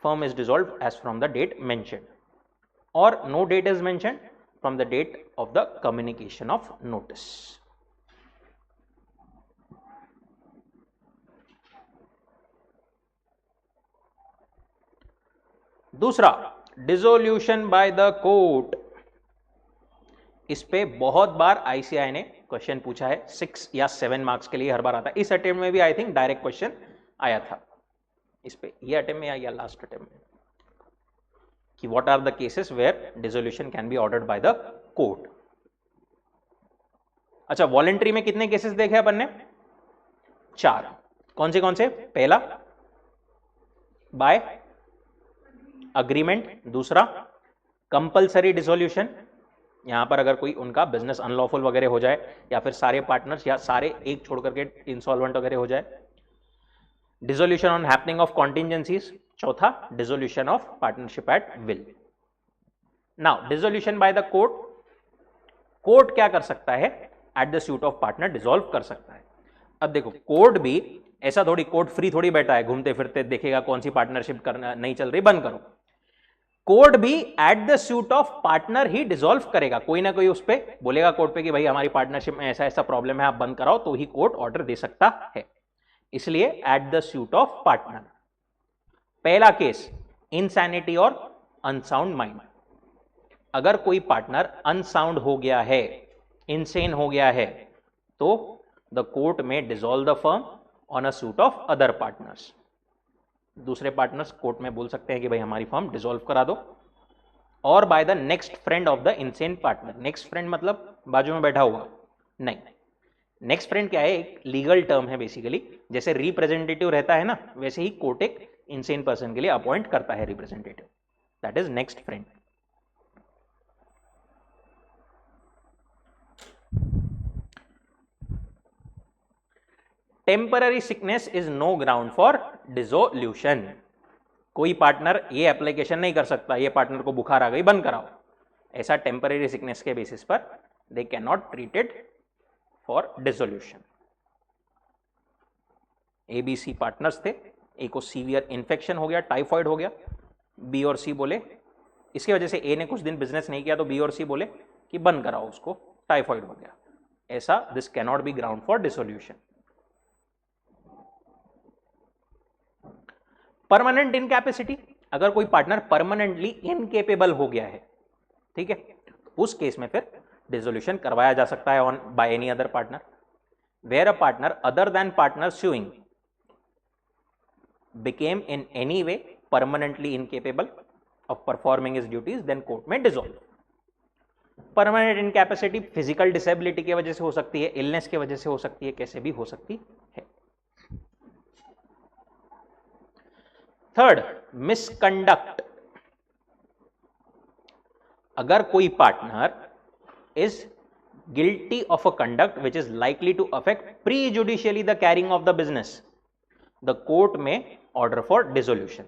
firm is dissolved as from the date mentioned, और no date is mentioned from the date of the communication of notice. दूसरा, डिसोल्यूशन बाय द कोर्ट. इस पे बहुत बार आईसीआई ने क्वेश्चन पूछा है, 6 या 7 marks के लिए हर बार आता है. इस अटेम्प्ट में भी आई थिंक डायरेक्ट क्वेश्चन आया था इस पे, ये अटेम्प्ट में या लास्ट अटेम्प्ट में, कि what are the cases where dissolution can be ordered by the court. अच्छा, वॉलेंट्री में कितने केसेस देखे अपन ने, 4. कौन से? पहला बाय अग्रीमेंट, दूसरा कंपल्सरी डिसोल्यूशन, यहां पर अगर कोई उनका बिजनेस अनलॉफुल वगैरह हो जाए या फिर सारे पार्टनर्स या सारे एक छोड़ करके इंसॉल्वेंट वगैरह हो जाए. Dissolution on happening of contingencies, चौथा dissolution of partnership at will. Now dissolution by the court, court क्या कर सकता है, at the suit of partner dissolve कर सकता है. अब देखो, कोर्ट भी ऐसा थोड़ी, कोर्ट फ्री थोड़ी बैठा है, घूमते फिरते देखेगा कौन सी पार्टनरशिप करना नहीं चल रही, बंद करो. कोर्ट भी eight the suit of partner he dissolve करेगा. कोई ना कोई उस पर बोलेगा कोर्ट पे कि भाई हमारी पार्टनरशिप में ऐसा ऐसा प्रॉब्लम है, आप बंद कराओ, तो ही कोर्ट ऑर्डर दे सकता है. इसलिए eight the suit of partner. पहला केस, इनसैनिटी और अनसाउंड माइंड. अगर कोई पार्टनर अनसाउंड हो गया है, इनसेन हो गया है, तो द कोर्ट में dissolve the firm on a suit of other partners. दूसरे पार्टनर्स कोर्ट में बोल सकते हैं कि भाई हमारी फर्म डिसॉल्व करा दो, और by the next friend of the insane partner. Next friend मतलब बाजू में बैठा हुआ नहीं, नेक्स्ट फ्रेंड क्या है, एक लीगल टर्म है बेसिकली. जैसे रिप्रेजेंटेटिव रहता है ना, वैसे ही कोर्ट एक इनसेन पर्सन के लिए अपॉइंट करता है representative, that is next friend. Temporary sickness is no ground for dissolution. कोई पार्टनर ये एप्लीकेशन नहीं कर सकता, ये पार्टनर को बुखार आ गई बंद कराओ, ऐसा टेम्परेरी सिकनेस के बेसिस पर they can not treat it for dissolution. ABC partners थे, ए को सीवियर इन्फेक्शन हो गया, टाइफॉइड हो गया, बी और सी बोले, इसकी वजह से ए ने कुछ दिन बिजनेस नहीं किया तो बी और सी बोले कि बंद कराओ उसको, टाइफॉइड हो गया, ऐसा this can not be ground for dissolution. Permanent incapacity, अगर कोई पार्टनर परमानेंटली इनकेपेबल हो गया है, ठीक है, उस केस में फिर डिसोल्यूशन करवाया जा सकता है on by any other partner. Where a partner other than partner suing became in any way permanently incapable of performing his duties, then court may dissolve. Permanent incapacity physical disability की वजह से हो सकती है, इलनेस की वजह से हो सकती है, कैसे भी हो सकती है। थर्ड, मिसकंडक्ट, अगर कोई partner is guilty of a conduct which is likely to affect prejudicially the carrying of the business, the court may order for dissolution.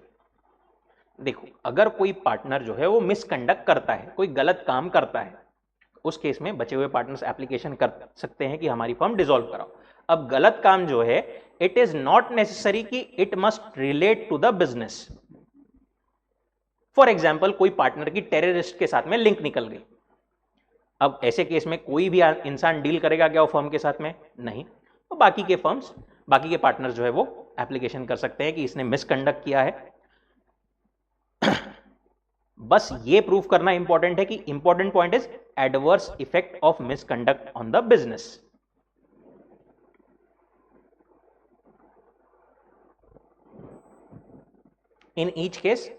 देखो, अगर कोई पार्टनर जो है वो मिसकंडक्ट करता है, कोई गलत काम करता है, उस केस में बचे हुए पार्टनर्स एप्लीकेशन कर सकते हैं कि हमारी फर्म डिसॉल्व कराओ। अब गलत काम जो है, इट इज नॉट नेसेसरी कि it must relate to the business. For example, कोई पार्टनर की टेररिस्ट के साथ में लिंक निकल गई, अब ऐसे केस में कोई भी इंसान डील करेगा क्या वो फर्म के साथ में? नहीं। तो बाकी के फर्म्स, बाकी के पार्टनर्स जो है वो एप्लीकेशन कर सकते हैं कि इसने मिसकंडक्ट किया है। बस ये प्रूफ करना इंपॉर्टेंट है कि important point is adverse effect of misconduct on the business. In each case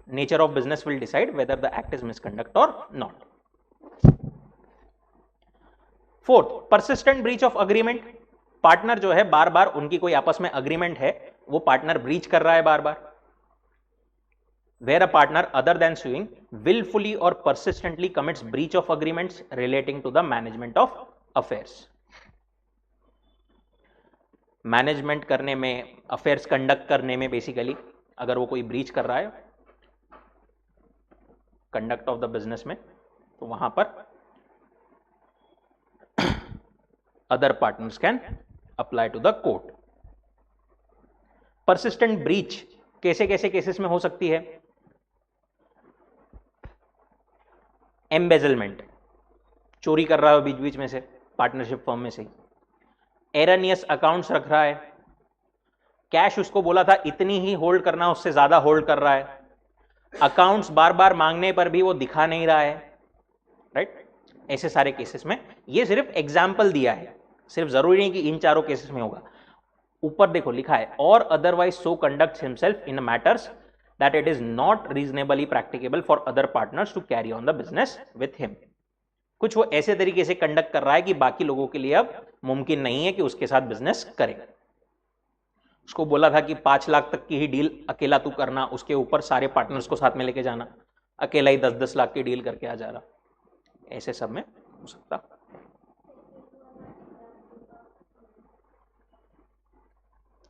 nature of business will decide whether the act is misconduct or not. Fourth, persistent breach of agreement, partner जो है बार बार, उनकी कोई आपस में agreement है, वो partner breach कर रहा है बार बार। Where a partner other than suing willfully or persistently commits breach of agreements relating to the management of affairs. Management करने में, अफेयर्स कंडक्ट करने में बेसिकली अगर वो कोई ब्रीच कर रहा है कंडक्ट ऑफ द बिजनेस में, तो वहां पर other partners can apply to the court. Persistent breach कैसे कैसे केसेस में हो सकती है? एम्बेजलमेंट, चोरी कर रहा है बीच बीच में से पार्टनरशिप फर्म में से। एरनियस अकाउंट्स रख रहा है, कैश उसको बोला था इतनी ही होल्ड करना, उससे ज्यादा होल्ड कर रहा है। अकाउंट्स बार बार मांगने पर भी वो दिखा नहीं रहा है, राइट? ऐसे सारे केसेस में, ये सिर्फ एग्जाम्पल दिया है, सिर्फ जरूरी नहीं कि इन चारों केसेस में होगा। ऊपर देखो लिखा है, और otherwise so conduct himself in matters that it is not reasonably practicable for other partners to carry on the business with him. कुछ वो ऐसे तरीके से कंडक्ट कर रहा है कि बाकी लोगों के लिए अब मुमकिन नहीं है कि उसके साथ बिजनेस करेगा। उसको बोला था कि 5 लाख तक की ही डील अकेला तू करना, उसके ऊपर सारे पार्टनर्स को साथ में लेके जाना, अकेला ही 10-10 लाख की डील करके आ जा रहा। ऐसे सब में हो सकता।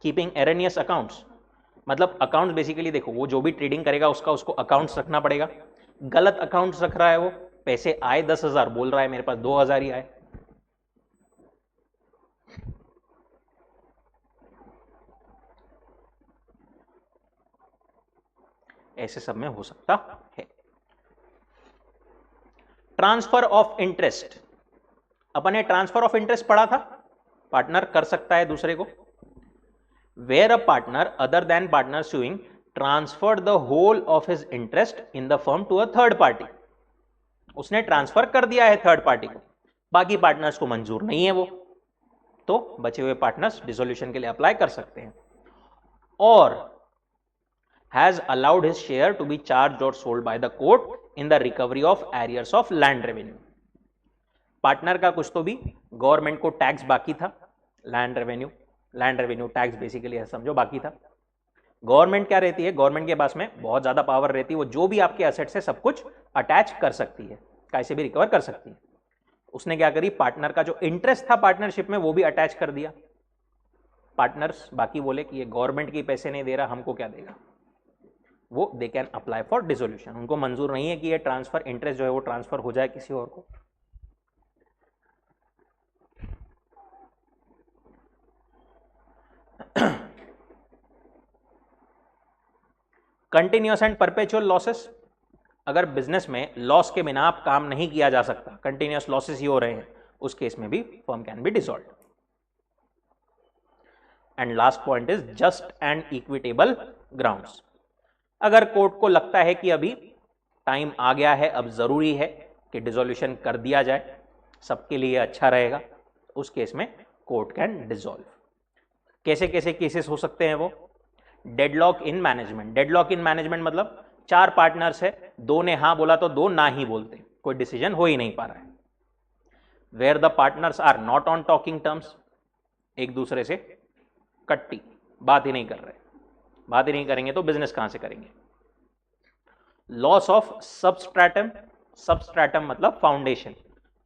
कीपिंग एरनियस अकाउंट्स, मतलब अकाउंट्स बेसिकली देखो, वो जो भी ट्रेडिंग करेगा उसका उसको अकाउंट्स रखना पड़ेगा। गलत अकाउंट्स रख रहा है, वो पैसे आए 10,000, बोल रहा है मेरे पास 2,000 ही आए। ऐसे सब में हो सकता है। ट्रांसफर ऑफ इंटरेस्ट, अपन ने ट्रांसफर ऑफ इंटरेस्ट पढ़ा था, पार्टनर कर सकता है दूसरे को। Where a partner other than partner suing transferred the whole of his interest in the firm to a third party, उसने ट्रांसफर कर दिया है थर्ड पार्टी को, बाकी पार्टनर्स को मंजूर नहीं है वो, तो बचे हुए पार्टनर्स डिसोल्यूशन के लिए अप्लाई कर सकते हैं। और has allowed his share to be charged or sold by the court in the recovery of arrears of land revenue. Partner का कुछ तो भी गवर्नमेंट को टैक्स बाकी था, लैंड रेवेन्यू टैक्स बेसिकली है, समझो बाकी था। गवर्नमेंट क्या रहती है, गवर्नमेंट के पास में बहुत ज्यादा पावर रहती है, वो जो भी आपके एसेट्स है सब कुछ अटैच कर सकती है, कैसे भी रिकवर कर सकती है। उसने क्या करी, पार्टनर का जो इंटरेस्ट था पार्टनरशिप में वो भी अटैच कर दिया, पार्टनर्स बाकी बोले कि ये गवर्नमेंट के पैसे नहीं दे रहा, हमको क्या देगा, वो they can apply for dissolution. उनको मंजूर नहीं है कि ये ट्रांसफर इंटरेस्ट जो है वो ट्रांसफर हो जाए किसी और को। कंटिन्यूअस एंड परपेचुअल लॉसेस, अगर बिजनेस में लॉस के बिना आप काम नहीं किया जा सकता, कंटिन्यूअस लॉसेस ही हो रहे हैं, उस केस में भी firm can be dissolved. And last point is just and equitable grounds, अगर कोर्ट को लगता है कि अभी टाइम आ गया है, अब जरूरी है कि डिसोल्यूशन कर दिया जाए, सबके लिए अच्छा रहेगा, उस केस में कोर्ट कैन डिसॉल्व। कैसे कैसे केसेस हो सकते हैं वो, deadlock in management. Deadlock in management मतलब 4 पार्टनर्स है, 2 ने हाँ बोला तो 2 ना ही बोलते, कोई डिसीजन हो ही नहीं पा रहा है। Where the partners are not on talking terms, एक दूसरे से कट्टी बात ही नहीं कर रहे, बात ही नहीं करेंगे तो बिजनेस कहां से करेंगे। लॉस ऑफ सबस्ट्रैटम, सबस्ट्रैटम मतलब फाउंडेशन,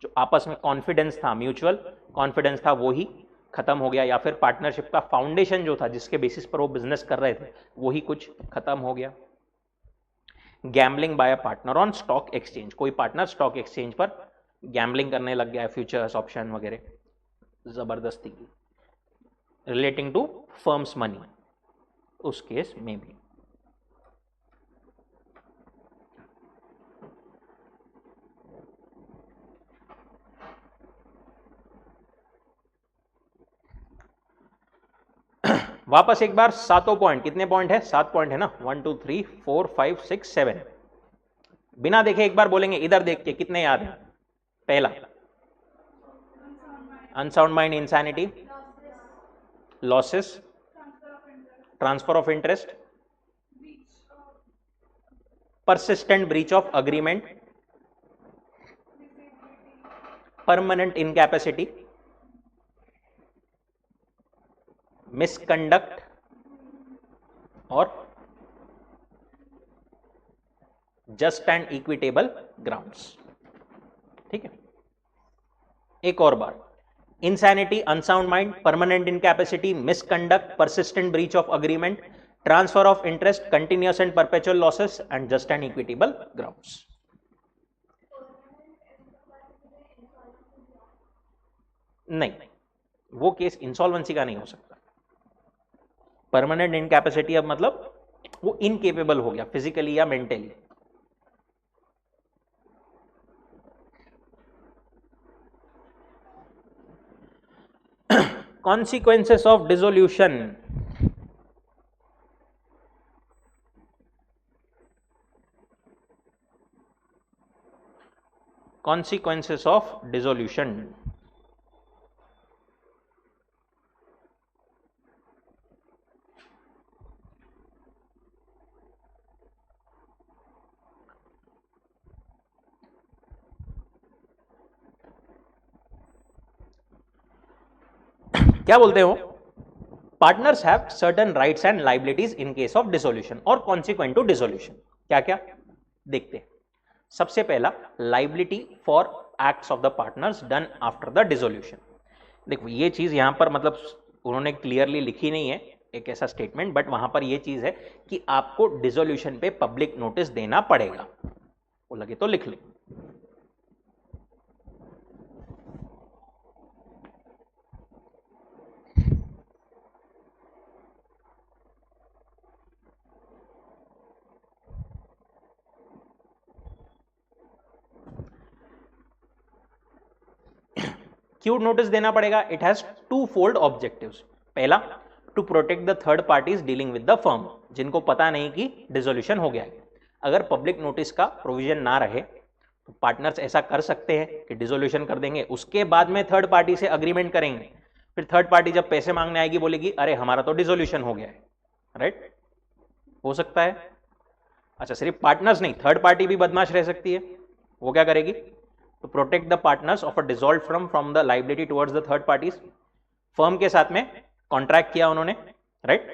जो आपस में कॉन्फिडेंस था, म्यूचुअल कॉन्फिडेंस था, वो ही खत्म हो गया, या फिर पार्टनरशिप का फाउंडेशन जो था जिसके बेसिस पर वो बिजनेस कर रहे थे वो ही कुछ खत्म हो गया। Gambling by a partner on stock exchange, कोई पार्टनर स्टॉक एक्सचेंज पर गैम्बलिंग करने लग गया है, फ्यूचर्स ऑप्शन वगैरह जबरदस्ती की, रिलेटिंग टू फर्म्स मनी, उस केस में भी। वापस एक बार सातों पॉइंट, कितने पॉइंट है, 7 पॉइंट है ना, 1 2 3 4 5 6 7, बिना देखे एक बार बोलेंगे, इधर देख के कितने याद है। पहला unsound mind, insanity, losses, transfer of interest, persistent breach of agreement, permanent incapacity, misconduct और just and equitable grounds। ठीक है, एक और बार, insanity, unsound mind, permanent incapacity, misconduct, persistent breach of agreement, transfer of interest, continuous and perpetual losses and just and equitable grounds। नहीं, वो case insolvency का नहीं हो सकता। परमानेंट इनकैपेसिटी अब मतलब वो इनकेपेबल हो गया फिजिकली या mentally. Consequences of dissolution, consequences of dissolution। क्या बोलते हो, partners have certain rights and liabilities in case of dissolution और कॉन्सिक्वेंट टू डिसोल्यूशन। क्या क्या देखते हैं। सबसे पहला, liability for acts of the partners done after the dissolution. देखो ये चीज यहां पर मतलब उन्होंने क्लियरली लिखी नहीं है एक ऐसा स्टेटमेंट, बट वहां पर यह चीज है कि आपको डिसोल्यूशन पे पब्लिक नोटिस देना पड़ेगा, वो लगे तो लिख ले। क्यों नोटिस देना पड़ेगा? It has 2 fold objectives. पहला, to protect the third parties dealing with the firm, जिनको पता नहीं कि डिसोल्यूशन हो गया है। अगर पब्लिक नोटिस का प्रोविजन ना रहे तो पार्टनर्स ऐसा कर सकते हैं कि डिसोल्यूशन कर देंगे, उसके बाद में थर्ड पार्टी से अग्रीमेंट करेंगे, फिर थर्ड पार्टी जब पैसे मांगने आएगी बोलेगी अरे हमारा तो डिसोल्यूशन हो गया है, राइट? हो सकता है। अच्छा, सिर्फ पार्टनर्स नहीं, थर्ड पार्टी भी बदमाश रह सकती है। वो क्या करेगी? to protect the partners of a dissolved firm from the liability towards the third parties। Firm के साथ में कॉन्ट्रैक्ट किया उन्होंने, राइट?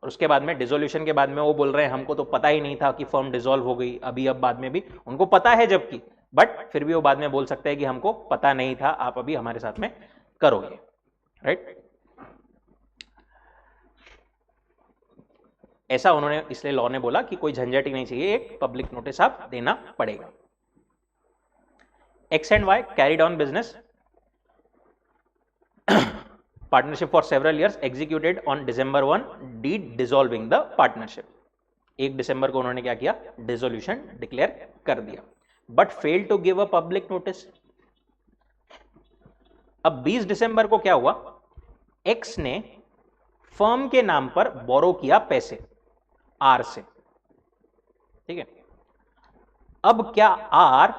और उसके बाद में डिसोल्यूशन के बाद में वो बोल रहे हैं हमको तो पता ही नहीं था कि फर्म डिसॉल्व हो गई, अभी अब बाद में भी उनको पता है जबकि, बट फिर भी वो बाद में बोल सकते हैं कि हमको पता नहीं था, आप अभी हमारे साथ में करोगे, राइट? ऐसा उन्होंने, इसलिए लॉ ने बोला कि कोई झंझट ही नहीं चाहिए, एक पब्लिक नोटिस आप देना पड़ेगा। X and Y carried on business partnership for several years, executed on December 1 deed dissolving the partnership। 1 दिसंबर को उन्होंने क्या किया, डिसोल्यूशन डिक्लेयर कर दिया, but fail to give a public notice. अब 20 दिसंबर को क्या हुआ, एक्स ने फर्म के नाम पर बोरो किया पैसे आर से, ठीक है। अब क्या आर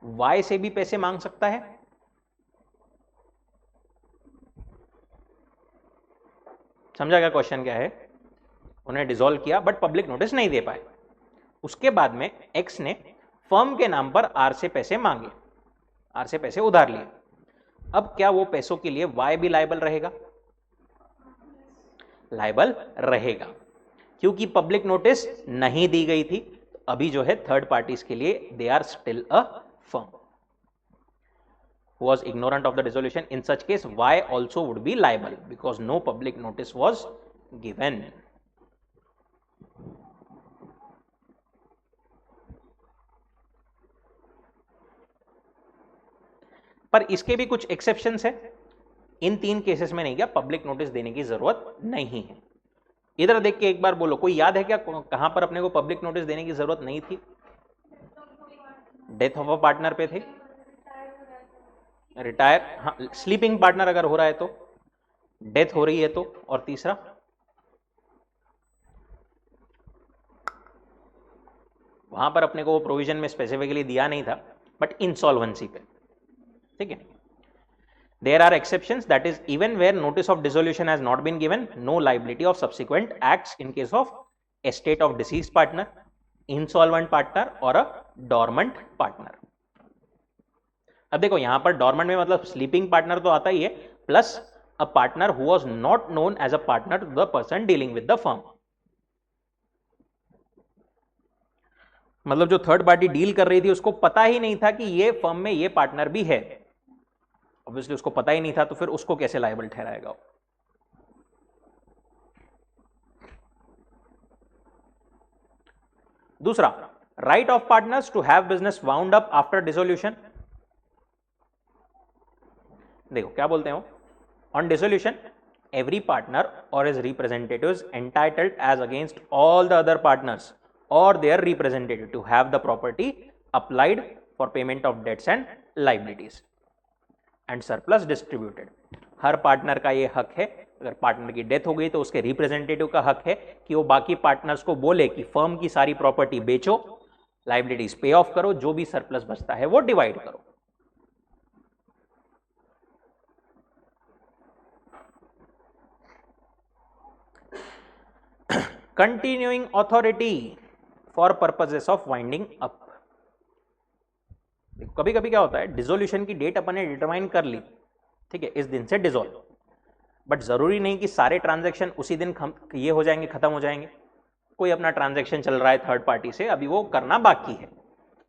वाई से भी पैसे मांग सकता है? समझा क्या क्वेश्चन क्या है? उन्हें डिसॉल्व किया बट पब्लिक नोटिस नहीं दे पाए। उसके बाद में एक्स ने फर्म के नाम पर आर से पैसे मांगे, आर से पैसे उधार लिए। अब क्या वो पैसों के लिए वाई भी लायबल रहेगा? लायबल रहेगा, क्योंकि पब्लिक नोटिस नहीं दी गई थी। अभी जो है थर्ड पार्टीज के लिए they are still a firm was ignorant of the dissolution. In such case, Y also would be liable because no public notice was given. पर इसके भी कुछ एक्सेप्शंस है। इन 3 केसेस में नहीं क्या पब्लिक नोटिस देने की जरूरत नहीं है। इधर देख के एक बार बोलो, कोई याद है क्या कहां पर अपने को पब्लिक नोटिस देने की जरूरत नहीं थी? डेथ ऑफ अ पार्टनर पे थे, रिटायर, हाँ, स्लीपिंग पार्टनर अगर हो रहा है तो, डेथ हो रही है तो, और तीसरा वहां पर अपने को वो प्रोविजन में स्पेसिफिकली दिया नहीं था, बट इंसॉल्वेंसी पे, ठीक है। There are exceptions, that is even where notice of dissolution has not been given, no liability of subsequent acts in case of estate of deceased partner, insolvent partner और a dormant partner. अब देखो यहां पर dormant में मतलब sleeping partner तो आता ही है, plus a partner who was not known as a partner to the person dealing with the firm. मतलब जो थर्ड पार्टी डील कर रही थी उसको पता ही नहीं था कि ये फर्म में ये पार्टनर भी है। ऑब्वियसली उसको पता ही नहीं था, तो फिर उसको कैसे लायबल ठहराएगा? दूसरा, right of partners to have business wound up after dissolution. देखो क्या बोलते हैं, ऑन डिसोल्यूशन एवरी पार्टनर और his representatives entitled as against all the other partners और their representative to have the property applied for payment of debts and liabilities and surplus distributed. हर partner का ये हक है, अगर पार्टनर की death हो गई तो उसके रिप्रेजेंटेटिव का हक है कि वो बाकी पार्टनर्स को बोले कि फर्म की सारी प्रॉपर्टी बेचो, लाइबिलिटीज पे ऑफ करो, जो भी सरप्लस बचता है वो डिवाइड करो। Continuing authority for purposes of winding up. कभी कभी क्या होता है, डिसोल्यूशन की डेट अपन ने डिटरमाइन कर ली, ठीक है, इस दिन से डिसोल्व, बट जरूरी नहीं कि सारे ट्रांजैक्शन उसी दिन ये हो जाएंगे, खत्म हो जाएंगे। कोई अपना ट्रांजैक्शन चल रहा है थर्ड पार्टी से, अभी वो करना बाकी है,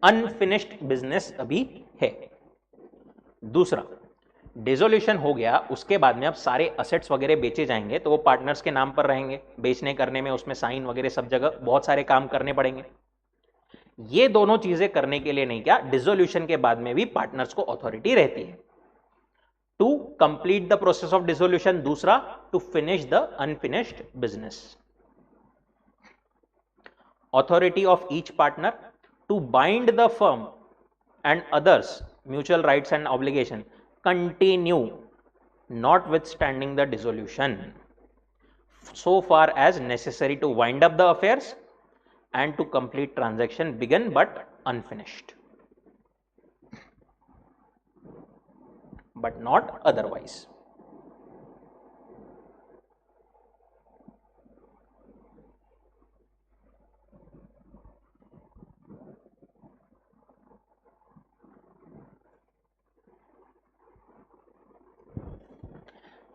अनफिनिश्ड बिजनेस अभी है। दूसरा, डिसोल्यूशन हो गया, उसके बाद में अब सारे असेट्स वगैरह बेचे जाएंगे तो वो पार्टनर्स के नाम पर रहेंगे, बेचने करने में उसमें साइन वगैरह सब जगह बहुत सारे काम करने पड़ेंगे। ये दोनों चीजें करने के लिए नहीं क्या डिसोल्यूशन के बाद में भी पार्टनर्स को अथॉरिटी रहती है to complete the process of dissolution, दूसरा to finish the unfinished business. authority of each partner to bind the firm and others mutual rights and obligation continue notwithstanding the dissolution so far as necessary to wind up the affairs and to complete transaction begun but unfinished, but not otherwise.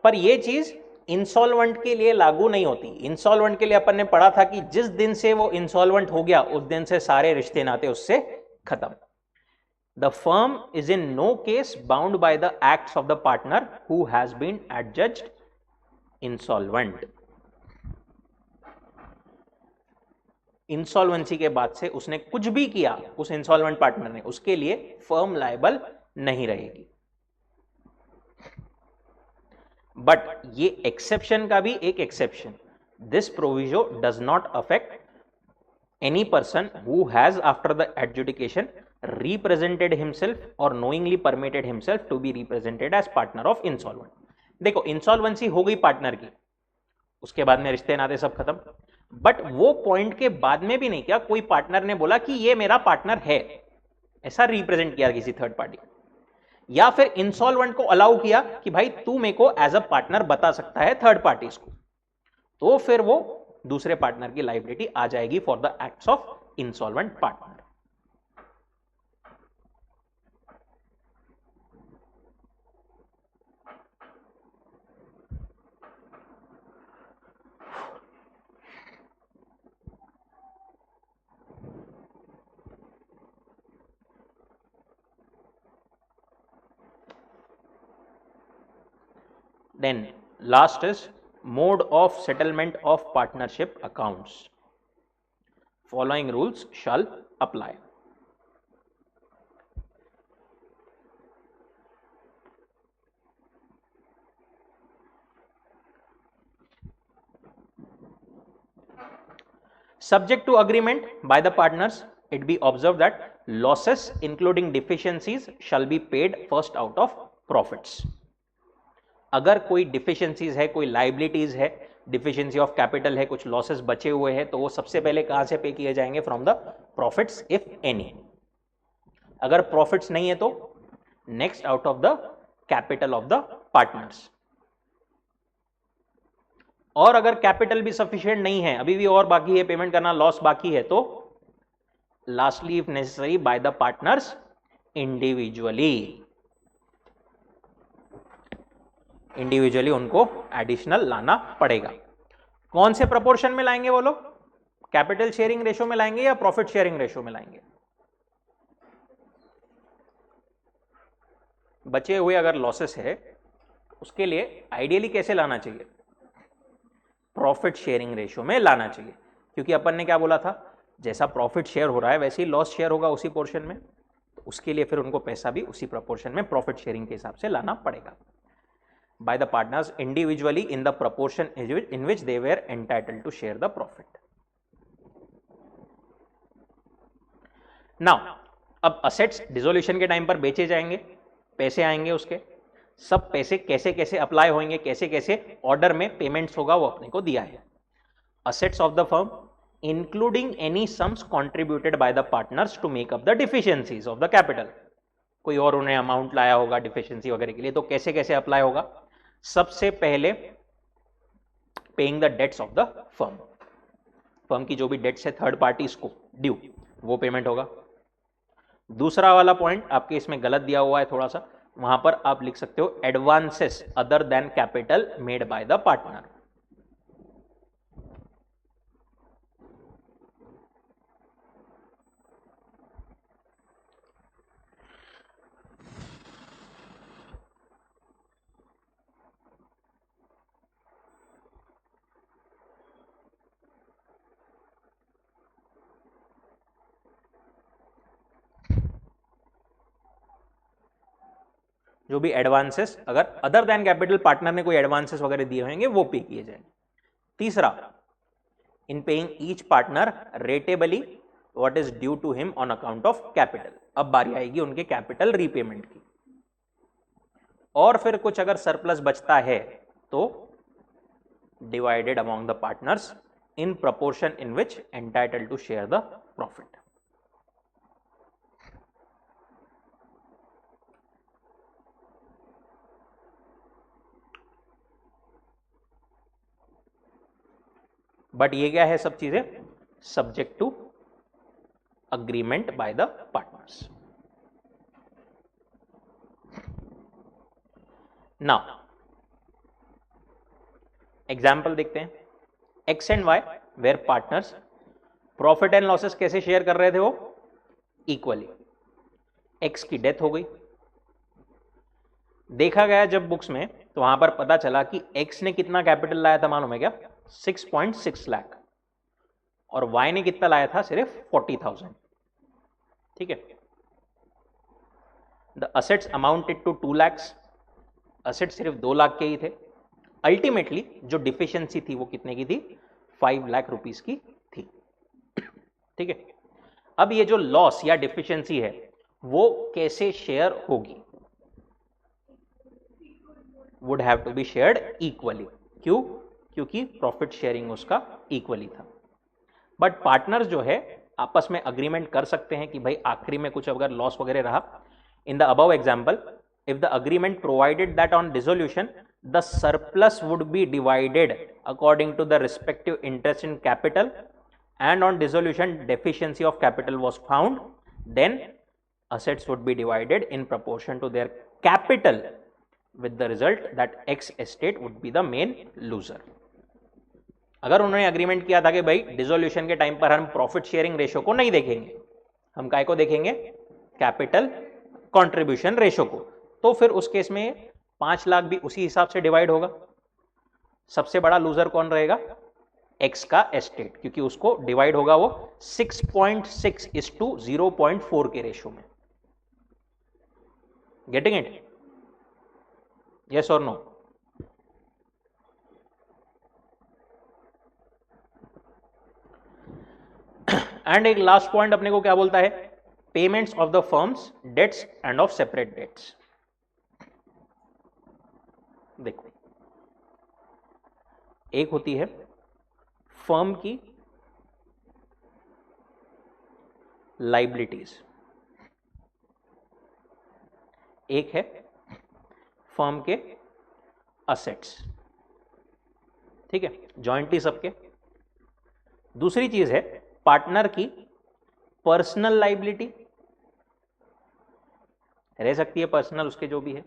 पर यह चीज insolvent के लिए लागू नहीं होती। Insolvent के लिए अपन ने पढ़ा था कि जिस दिन से वो इंसॉल्वेंट हो गया उस दिन से सारे रिश्ते नाते उससे खत्म। The firm is in no case bound by the acts of the partner who has been adjudged insolvent. Insolvency के बाद से उसने कुछ भी किया उस इंसॉल्वेंट पार्टनर ने, उसके लिए फर्म लायबल नहीं रहेगी। बट ये एक्सेप्शन का भी एक exception, this proviso does not affect any person who has after the adjudication represented himself or knowingly permitted himself to be represented as partner of insolvent। देखो इंसॉल्वेंसी हो गई partner की, उसके बाद में रिश्ते नाते सब खत्म, बट वो पॉइंट के बाद में भी नहीं किया, कोई पार्टनर ने बोला कि ये मेरा पार्टनर है, ऐसा रिप्रेजेंट किया किसी थर्ड पार्टी, या फिर इंसॉल्वेंट को अलाउ किया कि भाई तू मेरे को एज अ पार्टनर बता सकता है थर्ड पार्टीज को, तो फिर वो दूसरे पार्टनर की लायबिलिटी आ जाएगी for the acts of insolvent partner. Then last is mode of settlement of partnership accounts. Following rules shall apply. Subject to agreement by the partners, it be observed that losses including deficiencies shall be paid first out of profits. अगर कोई deficiencies है, कोई liabilities है, deficiency of capital है, कुछ losses बचे हुए हैं, तो वो सबसे पहले कहां से पे किए जाएंगे? From the profits if any. अगर प्रॉफिट्स नहीं है तो next out of the capital of the partners. और अगर कैपिटल भी सफिशिएंट नहीं है, अभी भी और बाकी है पेमेंट करना, लॉस बाकी है, तो lastly if necessary bye the partners individually उनको एडिशनल लाना पड़ेगा। कौन से प्रपोर्शन में लाएंगे वो लोग? कैपिटल शेयरिंग रेशो में लाएंगे या प्रॉफिट शेयरिंग रेशो में लाएंगे? बचे हुए अगर लॉसेस है उसके लिए आइडियली कैसे लाना चाहिए? प्रॉफिट शेयरिंग रेशो में लाना चाहिए, क्योंकि अपन ने क्या बोला था, जैसा प्रॉफिट शेयर हो रहा है वैसे ही लॉस शेयर होगा उसी पोर्शन में, तो उसके लिए फिर उनको पैसा भी उसी प्रपोर्शन में प्रॉफिट शेयरिंग के हिसाब से लाना पड़ेगा। by the partners individually in the proportion in which they were entitled to share the profit. Now, अब assets dissolution के टाइम पर बेचे जाएंगे, पैसे आएंगे, उसके सब पैसे कैसे कैसे अप्लाई होंगे, कैसे कैसे ऑर्डर में पेमेंट्स होगा, वो अपने को दिया है। Assets of the firm including any sums contributed by the partners to make up the deficiencies of the capital। कोई और उन्हें अमाउंट लाया होगा डिफिशियंसी वगैरह के लिए, तो कैसे कैसे अप्लाई होगा? सबसे पहले paying the debts of the firm, firm की जो भी डेट्स है थर्ड पार्टीज को ड्यू, वो पेमेंट होगा। दूसरा वाला पॉइंट आपके इसमें गलत दिया हुआ है थोड़ा सा, वहां पर आप लिख सकते हो advances other than capital made by the partner. जो भी एडवांसेस अगर अदर देन कैपिटल पार्टनर ने कोई एडवांसेस वगैरह दिए होंगे वो पे किए जाएंगे। तीसरा, in paying each partner rateably what is due to him on account of capital. अब बारी आएगी उनके कैपिटल रीपेमेंट की। और फिर कुछ अगर सरप्लस बचता है तो divided among the partners in proportion in which entitled to share the profit. But ये क्या है सब चीजें? Subject to agreement by the partners. Now example देखते हैं। X and Y were partners, profit and losses कैसे शेयर कर रहे थे वो? इक्वली। एक्स की डेथ हो गई, देखा गया जब बुक्स में तो वहां पर पता चला कि एक्स ने कितना कैपिटल लाया था मालूम है क्या? 6.6 लाख। और Y ने कितना लाया था, सिर्फ 40,000। ठीक है, the assets amounted to 2 lakhs, asset सिर्फ 2 लाख के ही थे। अल्टीमेटली जो डिफिशियंसी थी वो कितने की थी, 5 लाख रुपीस की थी। ठीक है, अब ये जो लॉस या डिफिशियंसी है वो कैसे शेयर होगी, would have to be shared equally. क्यों, क्योंकि प्रॉफिट शेयरिंग उसका इक्वली था। बट पार्टनर्स जो है आपस में अग्रीमेंट कर सकते हैं कि भाई आखिरी में कुछ अगर लॉस वगैरह रहा, in the above example if the agreement provided that on dissolution the surplus would be divided according to the respective interest in capital and on dissolution deficiency of capital was found, then assets would be divided in proportion to their capital with the result that X estate would be the main loser. अगर उन्होंने agreement किया था कि भाई dissolution के time पर हम profit sharing ratio को नहीं देखेंगे, हम काय को देखेंगे, कैपिटल कंट्रीब्यूशन रेशो को, तो फिर उस केस में 5 लाख भी उसी हिसाब से डिवाइड होगा। सबसे बड़ा लूजर कौन रहेगा, एक्स का एस्टेट, क्योंकि उसको डिवाइड होगा वो 6.6:0.4 के रेशो में। गेटिंग इट, यस और नो? एंड एक लास्ट पॉइंट अपने को क्या बोलता है, payments of the firm's debts and of separate debts. देखो, एक होती है फर्म की लाइबिलिटीज, एक है फर्म के असेट्स। ठीक है, जॉइंटली सबके। दूसरी चीज है पार्टनर की पर्सनल लाइबिलिटी, रह सकती है पर्सनल उसके जो भी है,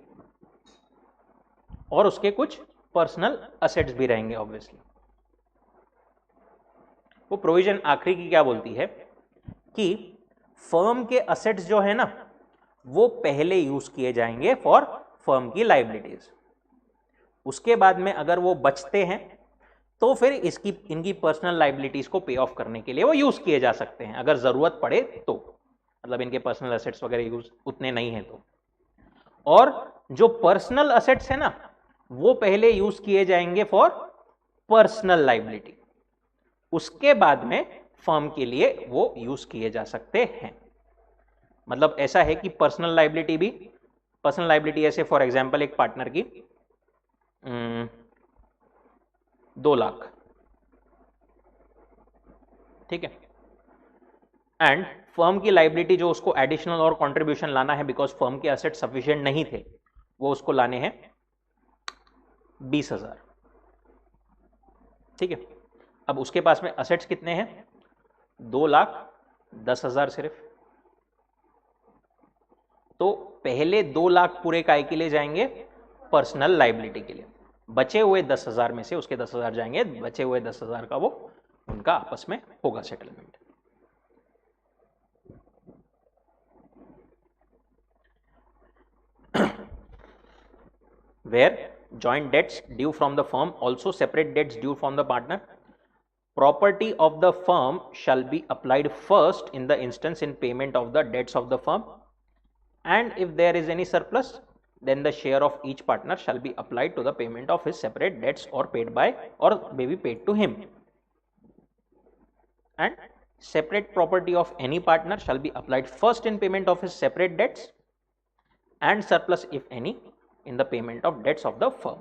और उसके कुछ पर्सनल असेट्स भी रहेंगे ऑब्वियसली। वो प्रोविजन आखिरी की क्या बोलती है कि फर्म के असेट्स जो है ना वो पहले यूज किए जाएंगे फॉर फर्म की लाइबिलिटीज, उसके बाद में अगर वो बचते हैं तो फिर इनकी पर्सनल लाइबिलिटीज को पे ऑफ करने के लिए वो यूज किए जा सकते हैं अगर जरूरत पड़े तो, मतलब इनके पर्सनल असेट्स वगैरह यूज उतने नहीं है तो। और जो पर्सनल असेट्स है ना वो पहले यूज किए जाएंगे फॉर पर्सनल लाइबिलिटी, उसके बाद में फर्म के लिए वो यूज किए जा सकते हैं। मतलब ऐसा है कि पर्सनल लाइबिलिटी ऐसे फॉर एग्जांपल एक पार्टनर की 2 लाख, ठीक है, एंड फर्म की लाइबिलिटी जो उसको एडिशनल और कंट्रीब्यूशन लाना है बिकॉज फर्म के एसेट सफिशिएंट नहीं थे, वो उसको लाने हैं 20,000। ठीक है, अब उसके पास में असेट्स कितने हैं, 2,10,000 सिर्फ। तो पहले 2 लाख पूरे काय के लिए जाएंगे, पर्सनल लाइबिलिटी के लिए, बचे हुए 10,000 में से उसके 10,000 जाएंगे, बचे हुए 10,000 का वो उनका आपस में होगा settlement. Where joint debts due from the firm, also separate debts due from the partner, property of the firm shall be applied first in the instance in payment of the debts of the firm, and if there is any surplus then the share of each partner shall be applied to the payment of his separate debts or paid by or may be paid to him, and separate property of any partner shall be applied first in payment of his separate debts and surplus if any in the payment of debts of the firm.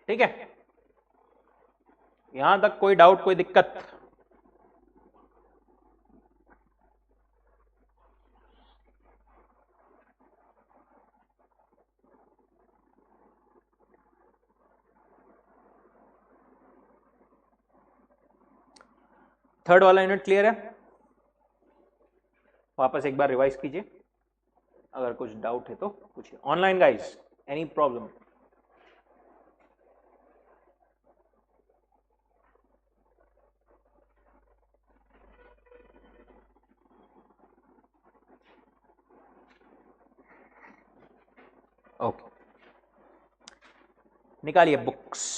ठीक है, यहां तक कोई doubt, कोई दिक्कत? Third वाला unit clear है? वापस एक बार रिवाइज कीजिए, अगर कुछ डाउट है तो पूछिए। Online guys, any problem? निकालिए बुक्स।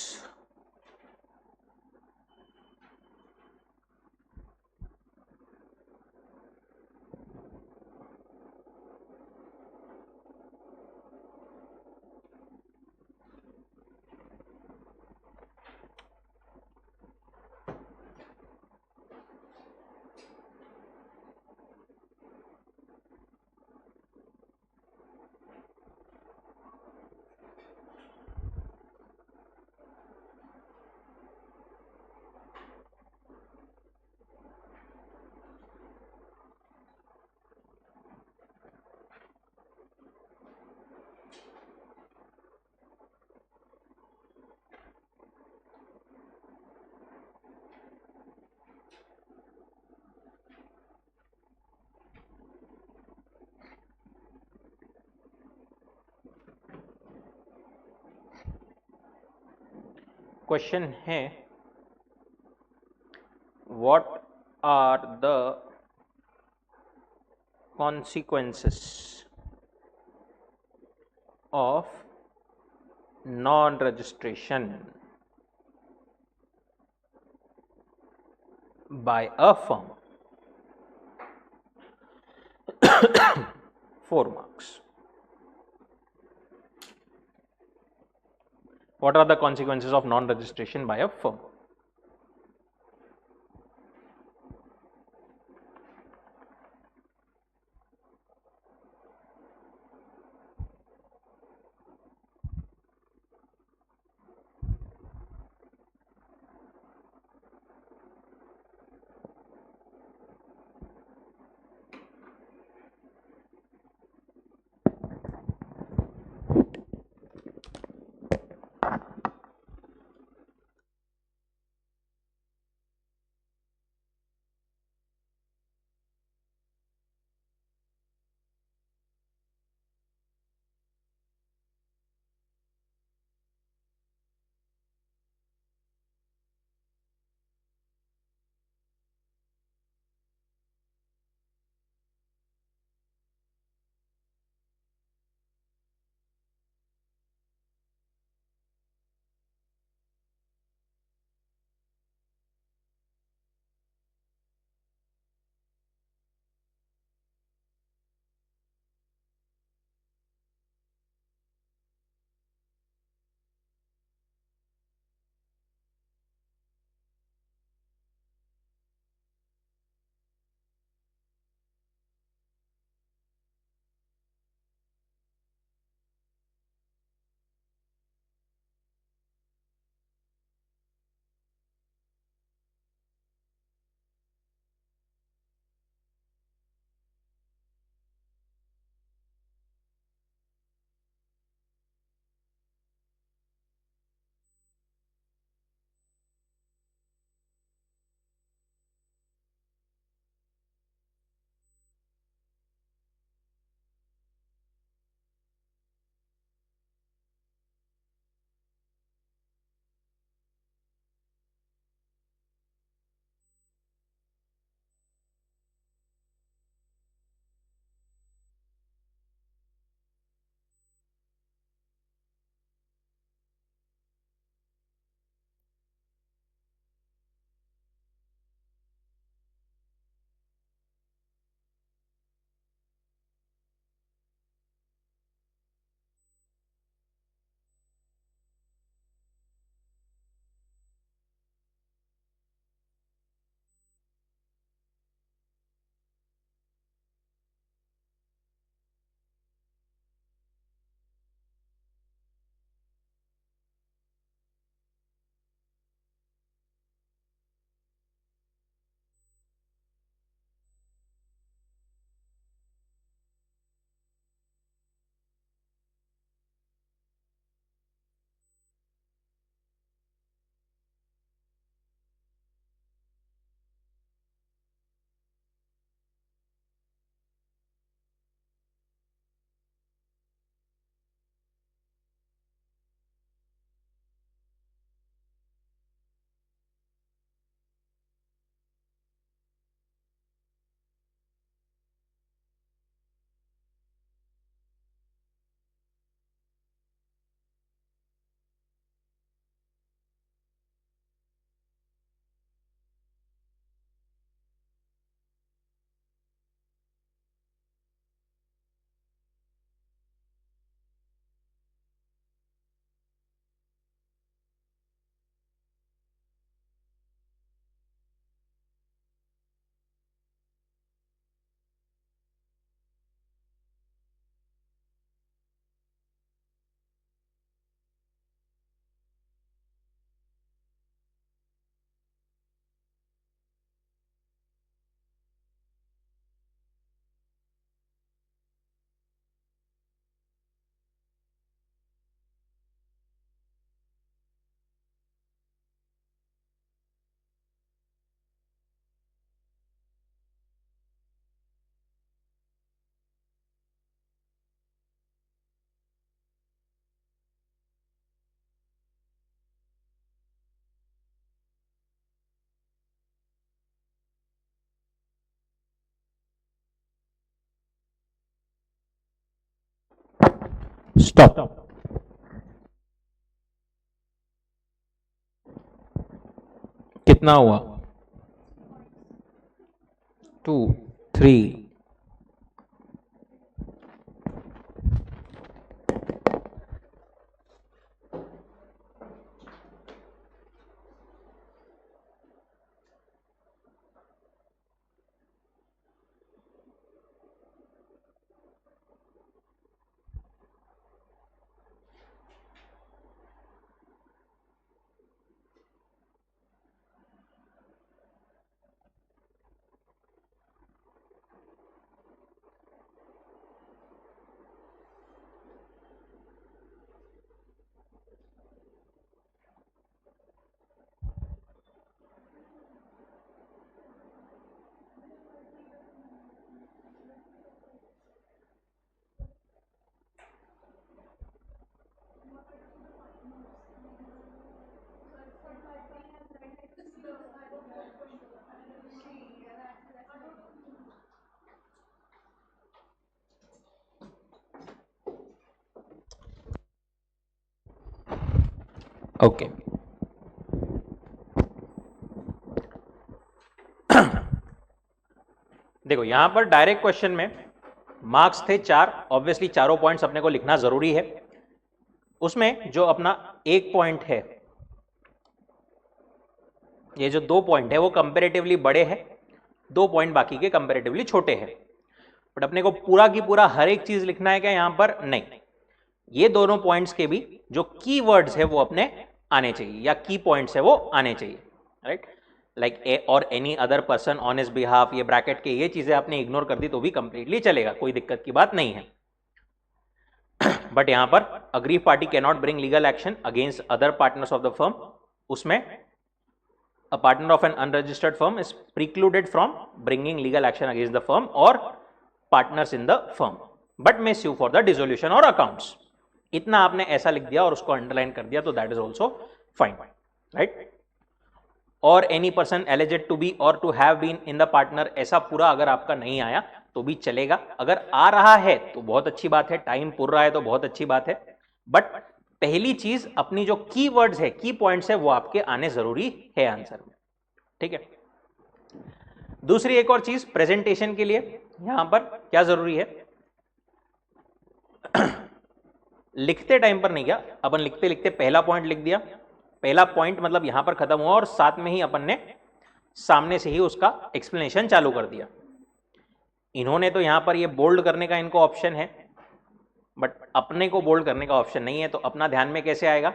क्वेश्चन है what are the consequences of non-registration by a firm? 4 marks. What are the consequences of non-registration by a firm? Stop. कितना हुआ? 2 3 ओके। देखो यहां पर डायरेक्ट क्वेश्चन में मार्क्स थे 4, ऑब्वियसली चारों पॉइंट्स अपने को लिखना जरूरी है। उसमें जो अपना एक पॉइंट है, ये जो 2 पॉइंट है वो कंपेरेटिवली बड़े हैं, 2 पॉइंट बाकी के कंपेरेटिवली छोटे हैं। बट अपने को पूरा की पूरा हर एक चीज लिखना है क्या यहां पर? नहीं, ये दोनों पॉइंट्स के भी जो की वर्ड्स है वो अपने आने चाहिए, या की पॉइंट्स है वो आने चाहिए, राइट? लाइक ए और any other person on his behalf, ये ब्रैकेट के ये चीजें आपने इग्नोर कर दी तो भी कंप्लीटली चलेगा, कोई दिक्कत की बात नहीं है। बट यहां पर agree party can not bring legal action against other partners of the firm, उसमें a partner of an unregistered firm is precluded from bringing legal action against the firm or partners in the firm but may sue for the dissolution or accounts. इतना आपने ऐसा लिख दिया और उसको underline कर दिया तो that is also fine, right? और any person alleged to be और to have been in the partner, ऐसा पूरा अगर आपका नहीं आया तो भी चलेगा। अगर आ रहा है तो बहुत अच्छी बात है, टाइम पुर रहा है तो बहुत अच्छी बात है। बट पहली चीज अपनी जो की वर्ड्स है, की पॉइंट्स है, वो आपके आने जरूरी है आंसर में, ठीक है? दूसरी एक और चीज प्रेजेंटेशन के लिए यहां पर क्या जरूरी है, लिखते टाइम पर नहीं क्या अपन लिखते लिखते पहला पॉइंट लिख दिया, पहला पॉइंट मतलब यहां पर खत्म हुआ और साथ में ही अपन ने सामने से ही उसका एक्सप्लेनेशन चालू कर दिया। इन्होंने तो यहां पर ये बोल्ड करने का इनको ऑप्शन है, बट अपने को बोल्ड करने का ऑप्शन नहीं है, तो अपना ध्यान में कैसे आएगा?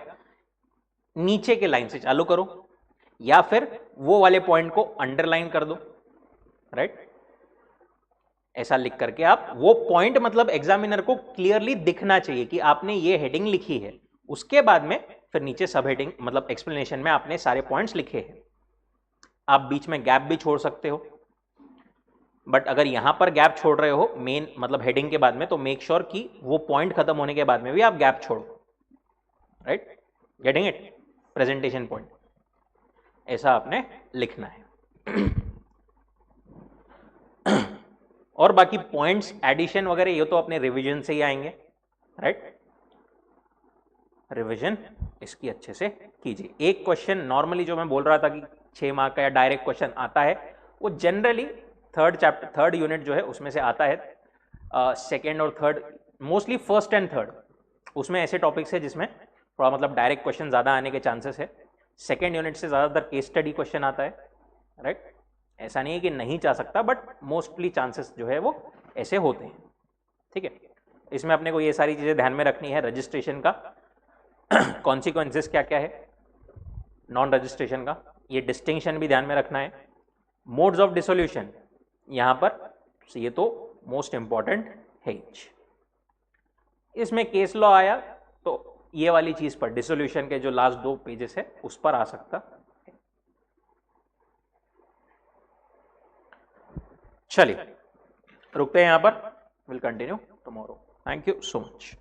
नीचे के लाइन से चालू करो या फिर वो वाले पॉइंट को अंडरलाइन कर दो, राइट? ऐसा लिख करके आप वो पॉइंट मतलब एग्जामिनर को क्लियरली दिखना चाहिए कि आपने ये हेडिंग लिखी है, उसके बाद में फिर नीचे सब हेडिंग मतलब एक्सप्लेनेशन में आपने सारे पॉइंट्स लिखे हैं। आप बीच में गैप भी छोड़ सकते हो, बट अगर यहां पर गैप छोड़ रहे हो मेन मतलब हेडिंग के बाद में, तो मेक श्योर कि वो पॉइंट खत्म होने के बाद में भी आप गैप छोड़ो, right? Getting it? Presentation point ऐसा आपने लिखना है। और बाकी पॉइंट्स एडिशन वगैरह ये तो अपने रिवीजन से ही आएंगे, राइट? रिवीजन इसकी अच्छे से कीजिए। एक क्वेश्चन नॉर्मली जो मैं बोल रहा था कि 6 मार्क का या डायरेक्ट क्वेश्चन आता है, वो जनरली थर्ड यूनिट जो है उसमें से आता है। सेकेंड और third, mostly first and third, उसमें ऐसे टॉपिक्स है जिसमें थोड़ा मतलब डायरेक्ट क्वेश्चन ज्यादा आने के चांसेस है। सेकेंड यूनिट से ज्यादातर केस स्टडी क्वेश्चन आता है, राइट? ऐसा नहीं है कि नहीं जा सकता, बट मोस्टली चांसेस जो है वो ऐसे होते हैं, ठीक है? इसमें अपने को ये सारी चीजें ध्यान में रखनी है। रजिस्ट्रेशन का कॉन्सिक्वेंसेस क्या क्या है, नॉन रजिस्ट्रेशन का, ये डिस्टिंक्शन भी ध्यान में रखना है। मोड्स ऑफ डिसोल्यूशन यहां पर ये तो मोस्ट इंपॉर्टेंट है। इसमें केस लॉ आया तो ये वाली चीज पर डिसोल्यूशन के जो लास्ट 2 पेजेस है उस पर आ सकता। चलिए रुकते हैं यहां पर, will continue tomorrow. Thank you so much.